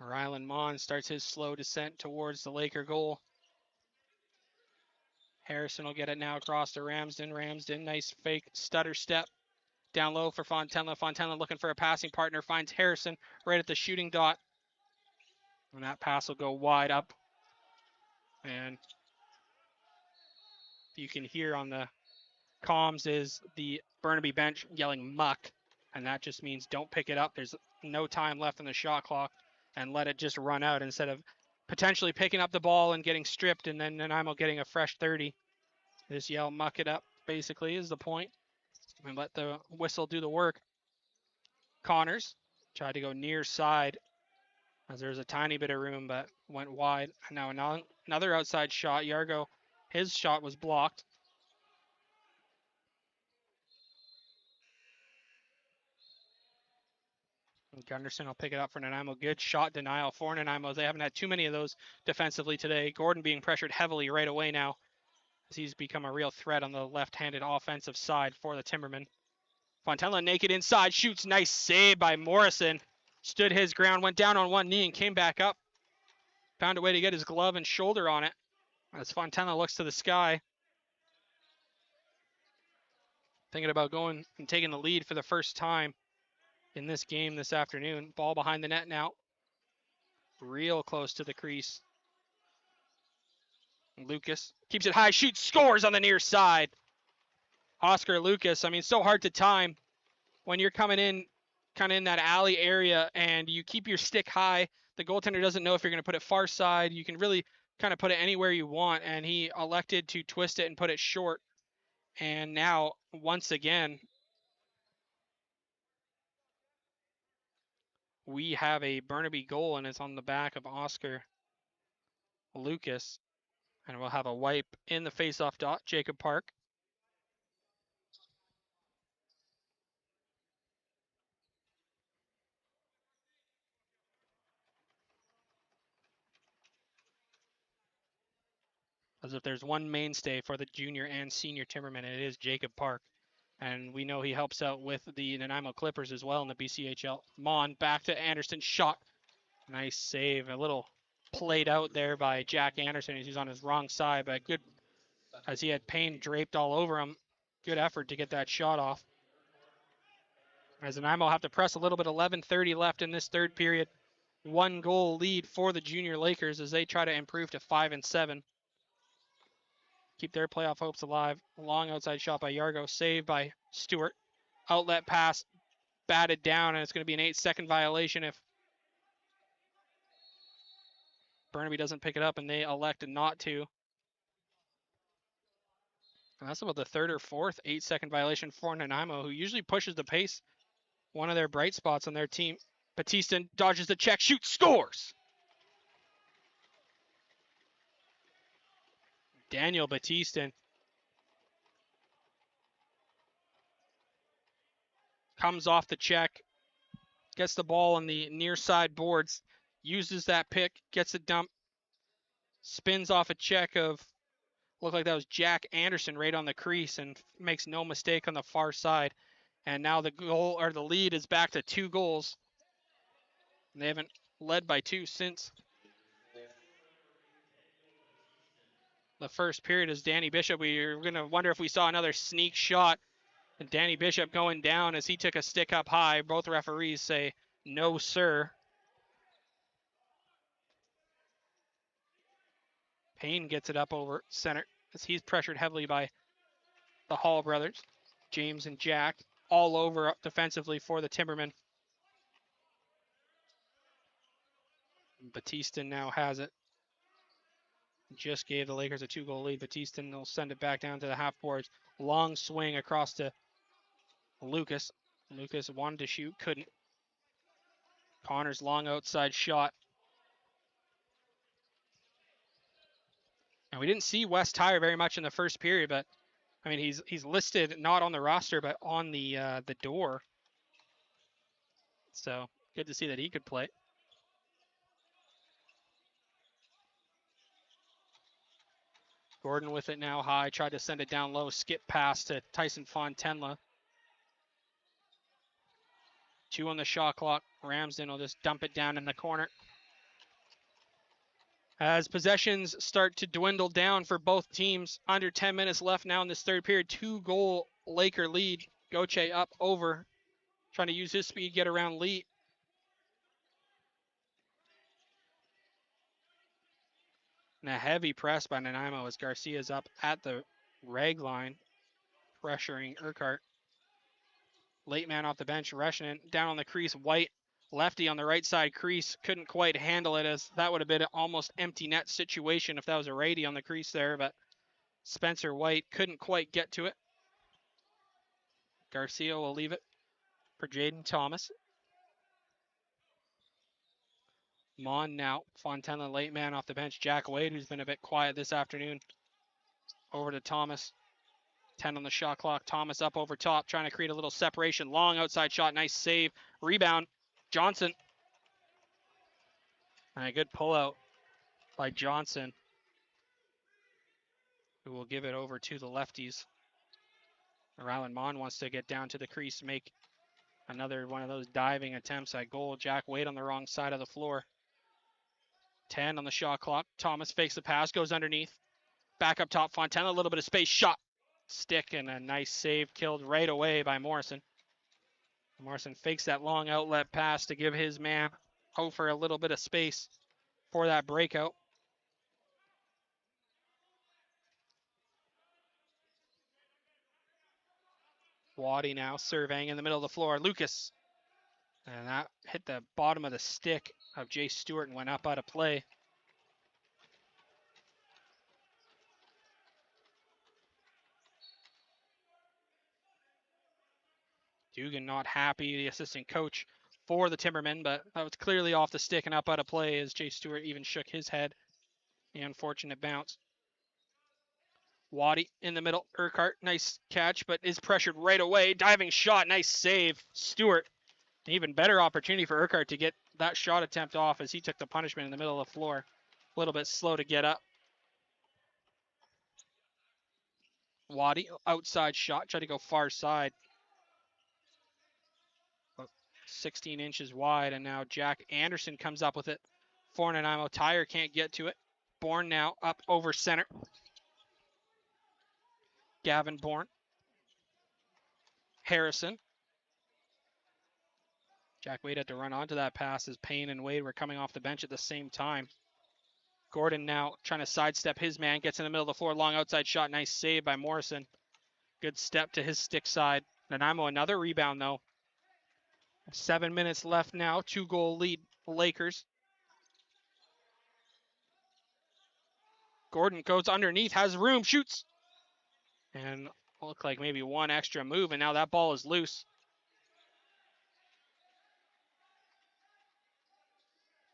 Rylan Mon starts his slow descent towards the Laker goal. Harrison will get it now across to Ramsden. Ramsden, nice fake stutter step. Down low for Fontenla. Fontenla looking for a passing partner. Finds Harrison right at the shooting dot. And that pass will go wide up. And you can hear on the comms is the Burnaby bench yelling muck. And that just means don't pick it up. There's no time left on the shot clock. And let it just run out instead of potentially picking up the ball and getting stripped and then Nanaimo getting a fresh 30. Just yell muck it up, basically, is the point. And let the whistle do the work. Connors tried to go near side as there's a tiny bit of room, but went wide. And now another outside shot. Yargo, his shot was blocked. Gunderson will pick it up for Nanaimo. Good shot denial for Nanaimo. They haven't had too many of those defensively today. Gordon being pressured heavily right away now, as he's become a real threat on the left-handed offensive side for the Timbermen. Fontella naked inside, shoots, nice save by Morrison. Stood his ground, went down on one knee and came back up. Found a way to get his glove and shoulder on it. As Fontella looks to the sky, thinking about going and taking the lead for the first time in this game this afternoon. Ball behind the net now. Real close to the crease. Lucas keeps it high, shoots, scores on the near side. Oscar Lucas, I mean, so hard to time when you're coming in kind of in that alley area and you keep your stick high. The goaltender doesn't know if you're going to put it far side. You can really kind of put it anywhere you want, and he elected to twist it and put it short. And now, once again, we have a Burnaby goal, and it's on the back of Oscar Lucas. And we'll have a wipe in the faceoff dot, Jacob Park. As if there's one mainstay for the junior and senior Timbermen, it is Jacob Park. And we know he helps out with the Nanaimo Clippers as well in the BCHL. Mon back to Anderson, shot. Nice save. A little played out there by Jack Anderson. He's on his wrong side, but good, as he had Payne draped all over him. Good effort to get that shot off. As Nanaimo have to press a little bit, 11:30 left in this third period. 1-goal lead for the Junior Lakers as they try to improve to 5-7. Keep their playoff hopes alive. Long outside shot by Yargo, saved by Stewart. Outlet pass, batted down, and it's going to be an 8-second violation if Burnaby doesn't pick it up, and they elect not to. And that's about the third or fourth 8-second violation for Nanaimo, who usually pushes the pace. One of their bright spots on their team. Batista dodges the check, shoots, scores! Daniel Batista comes off the check, gets the ball on the near side boards, uses that pick, gets a dump, spins off a check of, looked like that was Jack Anderson right on the crease, and makes no mistake on the far side. And now the goal, or the lead, is back to 2 goals. They haven't led by 2 since the first period. As Danny Bishop, we're going to wonder if we saw another sneak shot. And Danny Bishop going down as he took a stick up high. Both referees say, no, sir. Payne gets it up over center as he's pressured heavily by the Hall brothers. James and Jack all over up defensively for the Timbermen. Batista now has it. Just gave the Lakers a 2-goal lead. Batista will send it back down to the half boards. Long swing across to Lucas. Lucas wanted to shoot, couldn't. Connor's long outside shot. And we didn't see Wes Tyre very much in the first period, but I mean he's listed not on the roster but on the door. So good to see that he could play. Gordon with it now high, tried to send it down low, skip pass to Tyson Fontenla. 2 on the shot clock. Ramsden will just dump it down in the corner. As possessions start to dwindle down for both teams, under 10 minutes left now in this third period. 2-goal Laker lead. Goche up over, trying to use his speed, get around Lee. And a heavy press by Nanaimo as Garcia's up at the rag line, pressuring Urquhart. Late man off the bench, rushing it down on the crease. White, lefty on the right side crease, couldn't quite handle it, as that would have been an almost empty net situation if that was a righty on the crease there, but Spencer White couldn't quite get to it. Garcia will leave it for Jaden Thomas. Mon now. Fontana, late man off the bench. Jack Wade, who's been a bit quiet this afternoon. Over to Thomas. 10 on the shot clock. Thomas up over top, trying to create a little separation. Long outside shot. Nice save. Rebound. Johnson. And a good pullout by Johnson, who will give it over to the lefties. Rylan Mon wants to get down to the crease, make another one of those diving attempts at goal. Jack Wade on the wrong side of the floor. 10 on the shot clock. Thomas fakes the pass, goes underneath. Back up top, Fontana, a little bit of space, shot. Stick, and a nice save, killed right away by Morrison. Morrison fakes that long outlet pass to give his man Hofer a little bit of space for that breakout. Waddy now surveying in the middle of the floor. Lucas. And that hit the bottom of the stick of Jay Stewart and went up out of play. Dugan not happy, the assistant coach for the Timbermen, but that was clearly off the stick and up out of play as Jay Stewart even shook his head. The unfortunate bounce. Waddy in the middle. Urquhart, nice catch, but is pressured right away. Diving shot, nice save. Stewart, an even better opportunity for Urquhart to get that shot attempt off as he took the punishment in the middle of the floor. A little bit slow to get up. Waddy, outside shot, tried to go far side. 16 inches wide, and now Jack Anderson comes up with it for Nanaimo. Tyre can't get to it. Bourne now up over center. Gavin Bourne. Harrison. Jack Wade had to run onto that pass as Payne and Wade were coming off the bench at the same time. Gordon now trying to sidestep his man, gets in the middle of the floor, long outside shot, nice save by Morrison. Good step to his stick side. Nanaimo another rebound though. 7 minutes left now, 2-goal lead Lakers. Gordon goes underneath, has room, shoots. And look like maybe one extra move, and now that ball is loose.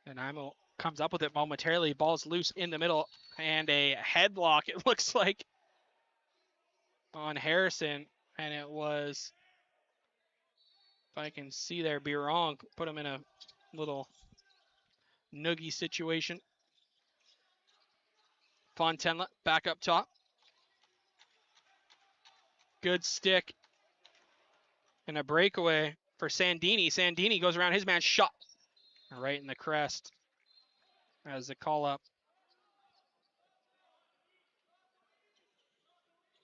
Nanaimo comes up with it momentarily. Ball's loose in the middle, and a headlock, it looks like, on Harrison. And it was, if I can see there, be wrong, put him in a little noogie situation. Fontana back up top. Good stick. And a breakaway for Sandini. Sandini goes around his man, shot right in the crest as the call up.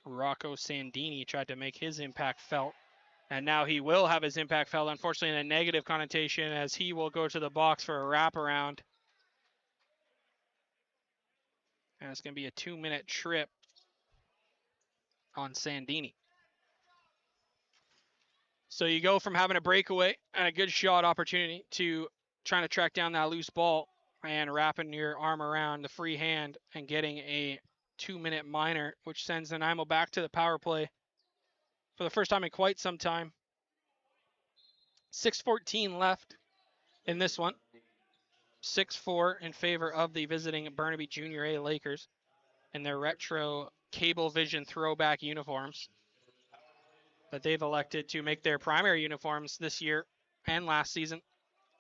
Rocco Sandini tried to make his impact felt. And now he will have his impact felt, unfortunately, in a negative connotation, as he will go to the box for a wraparound. And it's going to be a 2-minute trip on Sandini. So you go from having a breakaway and a good shot opportunity to trying to track down that loose ball and wrapping your arm around the free hand and getting a 2-minute minor, which sends Nanaimo back to the power play for the first time in quite some time. 6:14 left in this one. 6-4 in favor of the visiting Burnaby Junior A Lakers in their retro Cablevision throwback uniforms that they've elected to make their primary uniforms this year and last season.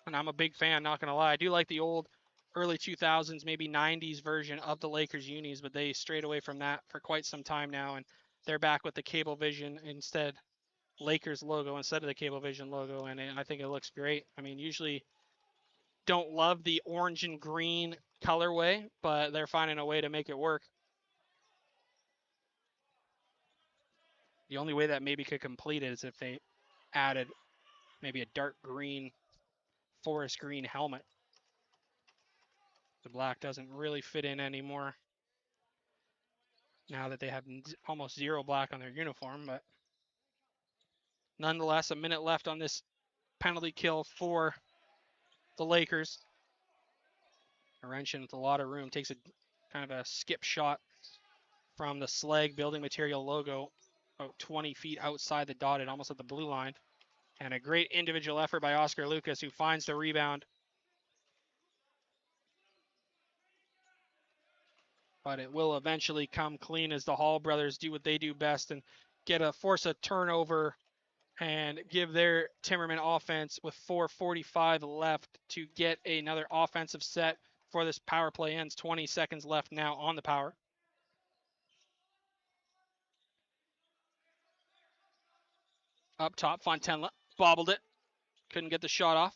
And I'm a big fan, not going to lie. I do like the old early 2000s, maybe 90s version of the Lakers unis, but they strayed away from that for quite some time now, and they're back with the Cablevision instead, Lakers logo instead of the Cablevision logo, and I think it looks great. I mean, usually don't love the orange and green colorway, but they're finding a way to make it work. The only way that maybe could complete it is if they added maybe a dark green, forest green helmet. The black doesn't really fit in anymore now that they have almost zero black on their uniform, but nonetheless, a minute left on this penalty kill for the Lakers. Arenchin with a lot of room takes a kind of a skip shot from the Slag building material logo about 20 feet outside the dotted, almost at the blue line. And a great individual effort by Oscar Lucas, who finds the rebound. But it will eventually come clean as the Hall brothers do what they do best and force a turnover and give their Timbermen offense with 4:45 left to get another offensive set before this power play ends. 20 seconds left now on the power. Up top, Fontenla bobbled it. Couldn't get the shot off.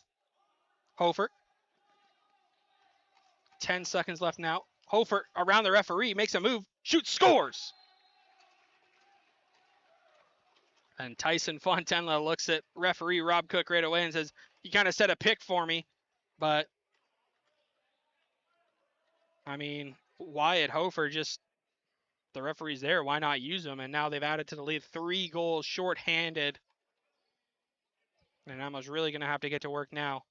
Hofer. 10 seconds left now. Hofer around the referee, makes a move, shoots, scores! And Tyson Fontenla looks at referee Rob Cook right away and says, "You kind of set a pick for me." But, I mean, Wyatt Hofer just, the referee's there, why not use him? And now they've added to the lead 3 goals shorthanded. And Nanaimo's really going to have to get to work now.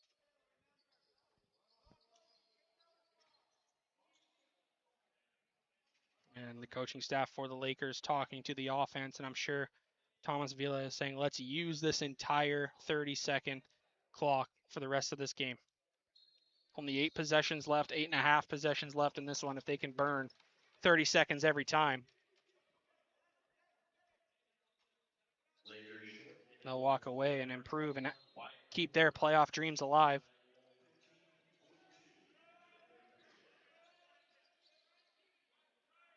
And the coaching staff for the Lakers talking to the offense, and I'm sure Thomas Villa is saying, let's use this entire 30-second clock for the rest of this game. Only 8 possessions left, 8.5 possessions left in this one if they can burn 30 seconds every time. They'll walk away and improve and keep their playoff dreams alive.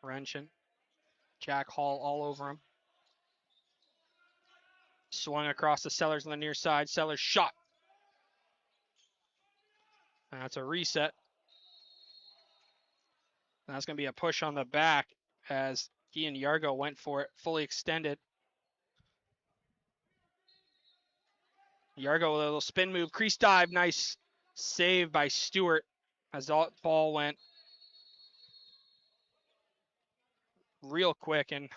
Wrenchen, Jack Hall all over him. Swung across the Sellers on the near side. Sellers shot. And that's a reset. And that's going to be a push on the back as Ian Yargo went for it, fully extended. Yargo with a little spin move, crease dive, nice save by Stewart as the ball went real quick and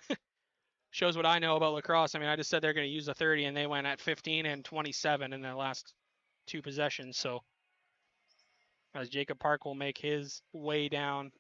shows what I know about lacrosse. I mean, I just said they're going to use a 30 and they went at 15 and 27 in their last 2 possessions. So as Jacob Park will make his way down.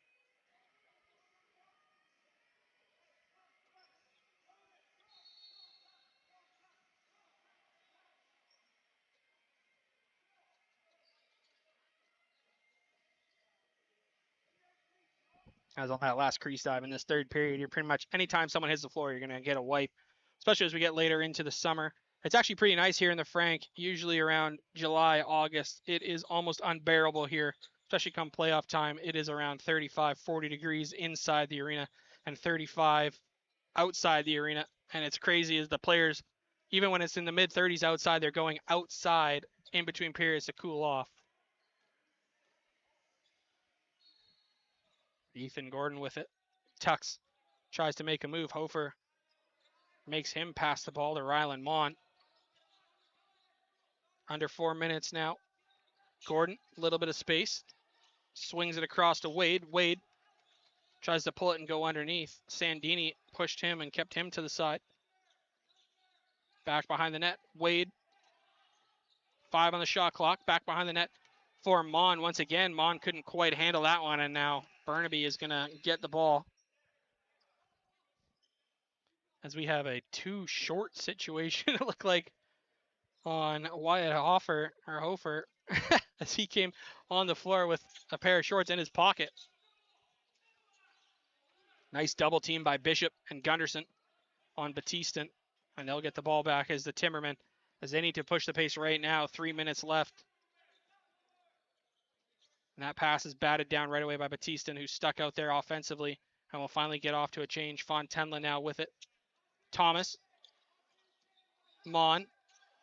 As on that last crease dive in this third period, you're pretty much, anytime someone hits the floor, you're going to get a wipe, especially as we get later into the summer. It's actually pretty nice here in the Frank. Usually around July, August, it is almost unbearable here, especially come playoff time. It is around 35, 40 degrees inside the arena and 35 outside the arena. And it's crazy as the players, even when it's in the mid 30s outside, they're going outside in between periods to cool off. Ethan Gordon with it. Tucks. Tries to make a move. Hofer makes him pass the ball to Rylan Mon. Under 4 minutes now. Gordon, a little bit of space. Swings it across to Wade. Wade tries to pull it and go underneath. Sandini pushed him and kept him to the side. Back behind the net. Wade. 5 on the shot clock. Back behind the net for Mon. Once again, Mon couldn't quite handle that one, and now Burnaby is going to get the ball. As we have a too short situation, it looked like, on Wyatt Hofer as he came on the floor with a pair of shorts in his pocket. Nice double team by Bishop and Gunderson on Batistan, and they'll get the ball back as the Timbermen, as they need to push the pace right now. 3 minutes left. And that pass is batted down right away by Batistan, who's stuck out there offensively, and will finally get off to a change. Fontenla now with it. Thomas. Mon.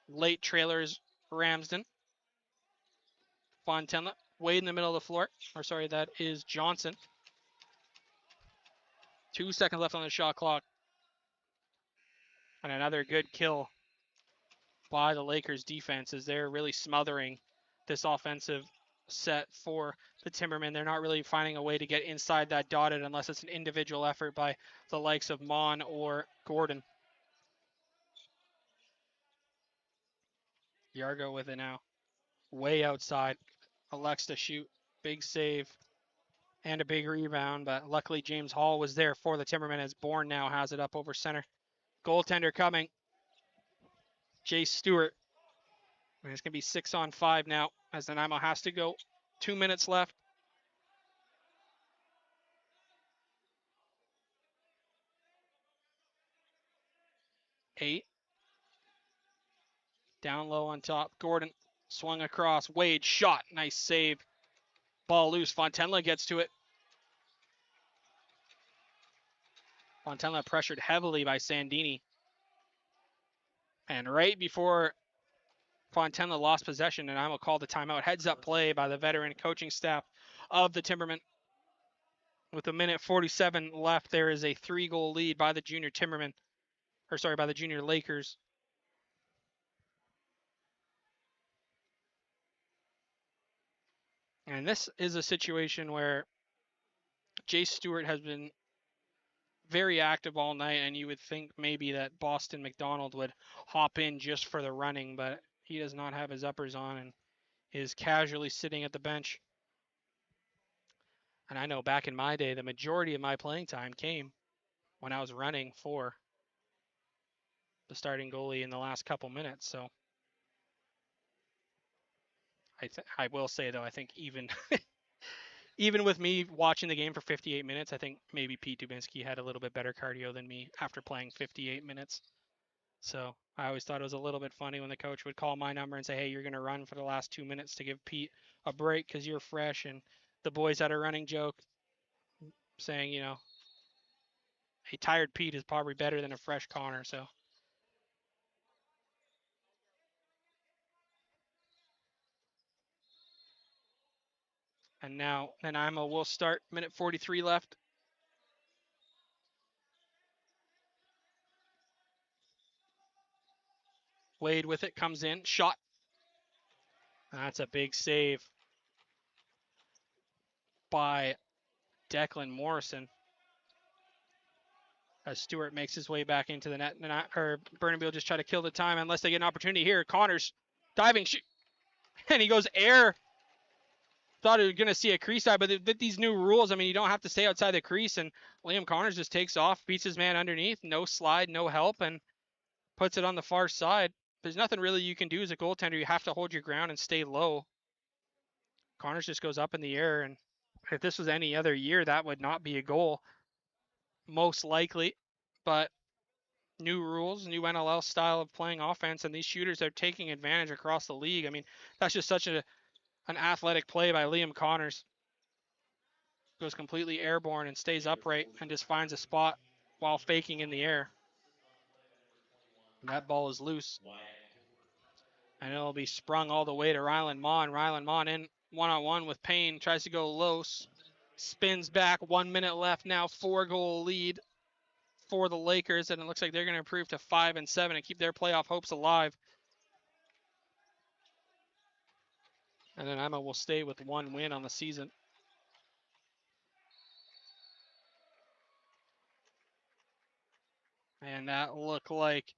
Late trailers Ramsden. Fontenla. Wade in the middle of the floor. Or sorry, that is Johnson. 2 seconds left on the shot clock. And another good kill by the Lakers defense as they're really smothering this offensive set for the Timbermen. They're not really finding a way to get inside that dotted unless it's an individual effort by the likes of Mon or Gordon. Yargo with it now. Way outside. Elects to shoot. Big save and a big rebound, but luckily James Hall was there for the Timbermen as Bourne now has it up over center. Goaltender coming. Jay Stewart. And it's going to be 6-on-5 now as Nanaimo has to go. 2 minutes left. Eight. Down low on top. Gordon swung across. Wade shot. Nice save. Ball loose. Fontenla gets to it. Fontenla pressured heavily by Sandini. And right before Fontenla lost possession, and I will call the timeout. Heads up play by the veteran coaching staff of the Timbermen. With a minute 47 left, there is a 3-goal lead by the junior Timbermen. By the junior Lakers. And this is a situation where Jay Stewart has been very active all night, and you would think maybe that Boston McDonald would hop in just for the running, but he does not have his uppers on and is casually sitting at the bench. And I know back in my day, the majority of my playing time came when I was running for the starting goalie in the last couple minutes. So I will say, though, I think even even with me watching the game for 58 minutes, I think maybe Pete Dubinsky had a little bit better cardio than me after playing 58 minutes. So I always thought it was a little bit funny when the coach would call my number and say, hey, you're going to run for the last 2 minutes to give Pete a break because you're fresh. And the boys had a running joke saying, a tired Pete is probably better than a fresh Connor. So. And now Nanaimo will start. Minute 43 left. Wade with it, comes in, shot. That's a big save by Declan Morrison. As Stewart makes his way back into the net. Burnaby will just try to kill the time unless they get an opportunity here. Connors diving, and he goes air. Thought he was going to see a crease side, but with these new rules, I mean, you don't have to stay outside the crease, and Liam Connors just takes off, beats his man underneath, no slide, no help, and puts it on the far side. There's nothing really you can do as a goaltender. You have to hold your ground and stay low. Connors just goes up in the air, and if this was any other year, that would not be a goal, most likely. But new rules, new NLL style of playing offense, and these shooters are taking advantage across the league. I mean, that's just such an athletic play by Liam Connors. Goes completely airborne and stays upright and just finds a spot while faking in the air. And that ball is loose. And it'll be sprung all the way to Ryland Mon. Ryland Mon in one-on-one with Payne. Tries to go low. Spins back. 1 minute left now. 4-goal lead for the Lakers. And it looks like they're going to improve to 5-7 and keep their playoff hopes alive. And then Emma will stay with 1 win on the season. And that looked like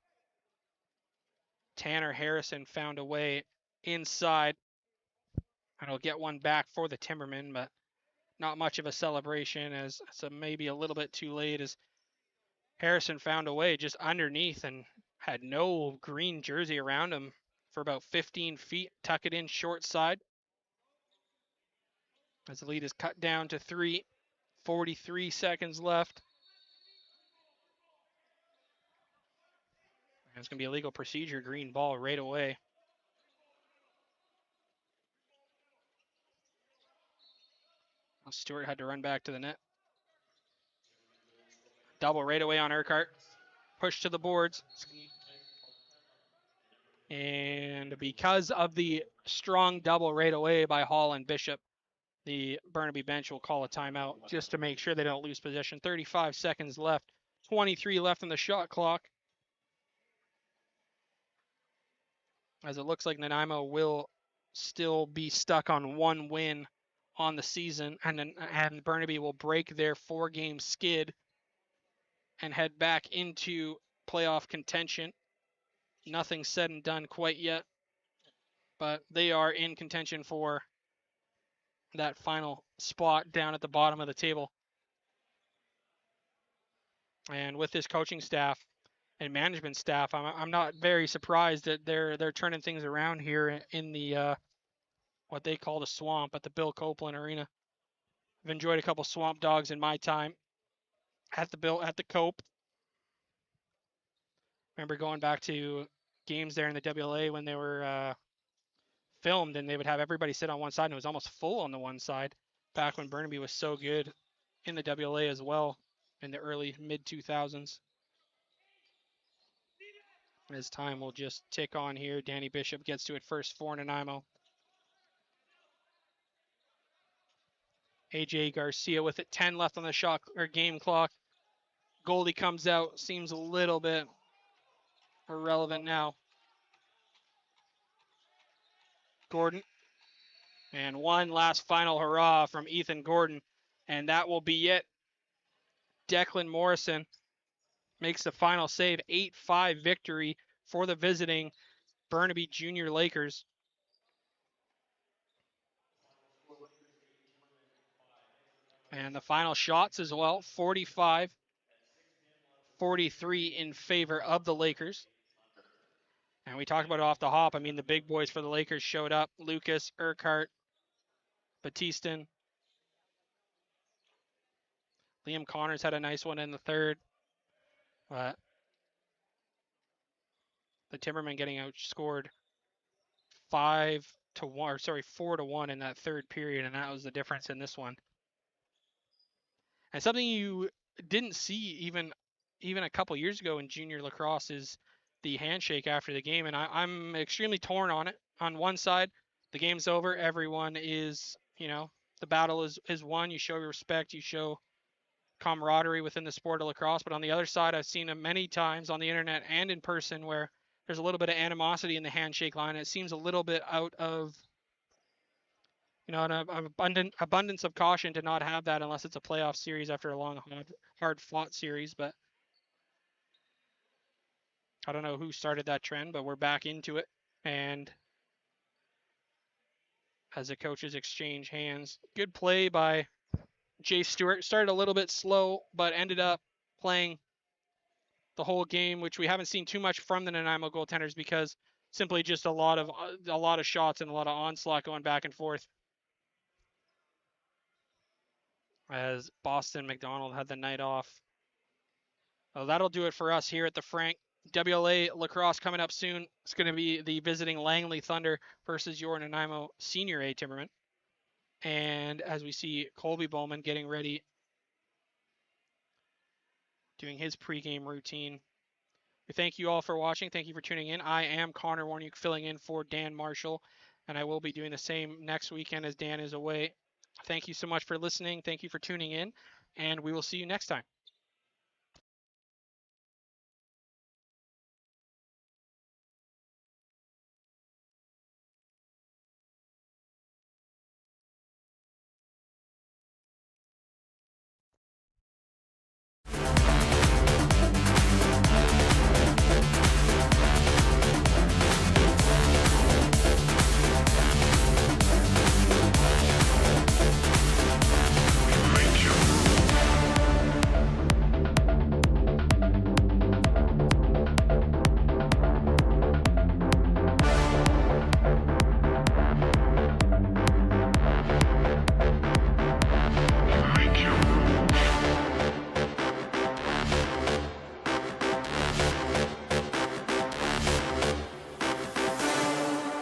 Tanner Harrison found a way inside. And he'll get one back for the Timbermen, but not much of a celebration, as it's maybe a little bit too late, as Harrison found a way just underneath and had no green jersey around him for about 15 feet. Tuck it in short side. As the lead is cut down to 3, 43 seconds left. It's going to be a legal procedure, green ball right away. Stewart had to run back to the net. Double right away on Urquhart. Push to the boards. And because of the strong double right away by Hall and Bishop, the Burnaby bench will call a timeout just to make sure they don't lose possession. 35 seconds left. 23 left on the shot clock. As it looks like Nanaimo will still be stuck on 1 win on the season, and Burnaby will break their 4-game skid and head back into playoff contention. Nothing said and done quite yet, but they are in contention for that final spot down at the bottom of the table. And with this coaching staff and management staff, I'm not very surprised that they're turning things around here in the what they call the swamp at the Bill Copeland Arena. I've enjoyed a couple swamp dogs in my time at the Cope. Remember going back to games there in the WLA when they were filmed, and they would have everybody sit on one side, and it was almost full on the one side. Back when Burnaby was so good in the WLA as well in the early mid 2000s. As time will just tick on here, Danny Bishop gets to it first for Nanaimo. AJ Garcia with it, 10 left on the shot or game clock. Goldie comes out, seems a little bit irrelevant now. Gordon. And one last final hurrah from Ethan Gordon. And that will be it. Declan Morrison makes the final save. 8-5 victory for the visiting Burnaby Junior Lakers. And the final shots as well, 45-43 in favor of the Lakers. And we talked about it off the hop. I mean, the big boys for the Lakers showed up. Lucas, Urquhart, Batiston. Liam Connors had a nice one in the third. But the Timbermen getting outscored 4-1 in that third period, and that was the difference in this one. And something you didn't see even a couple years ago in junior lacrosse is the handshake after the game, and I'm extremely torn on it. On one side, the game's over, everyone is, the battle is won, you show your respect, you show camaraderie within the sport of lacrosse. But on the other side, I've seen it many times on the internet and in person where there's a little bit of animosity in the handshake line. It seems a little bit out of an abundance of caution to not have that unless it's a playoff series after a long, hard fought series. But I don't know who started that trend, but we're back into it. And as the coaches exchange hands, good play by Jay Stewart. Started a little bit slow, but ended up playing the whole game, which we haven't seen too much from the Nanaimo goaltenders because simply just a lot of shots and a lot of onslaught going back and forth. As Boston McDonald had the night off. Well, that'll do it for us here at the Frank. WLA lacrosse coming up soon. It's going to be the visiting Langley Thunder versus your Nanaimo Senior A Timbermen. And as we see Colby Bowman getting ready, doing his pregame routine. We thank you all for watching. Thank you for tuning in. I am Connor Warniuk filling in for Dan Marshall, and I will be doing the same next weekend as Dan is away. Thank you so much for listening. Thank you for tuning in, and we will see you next time.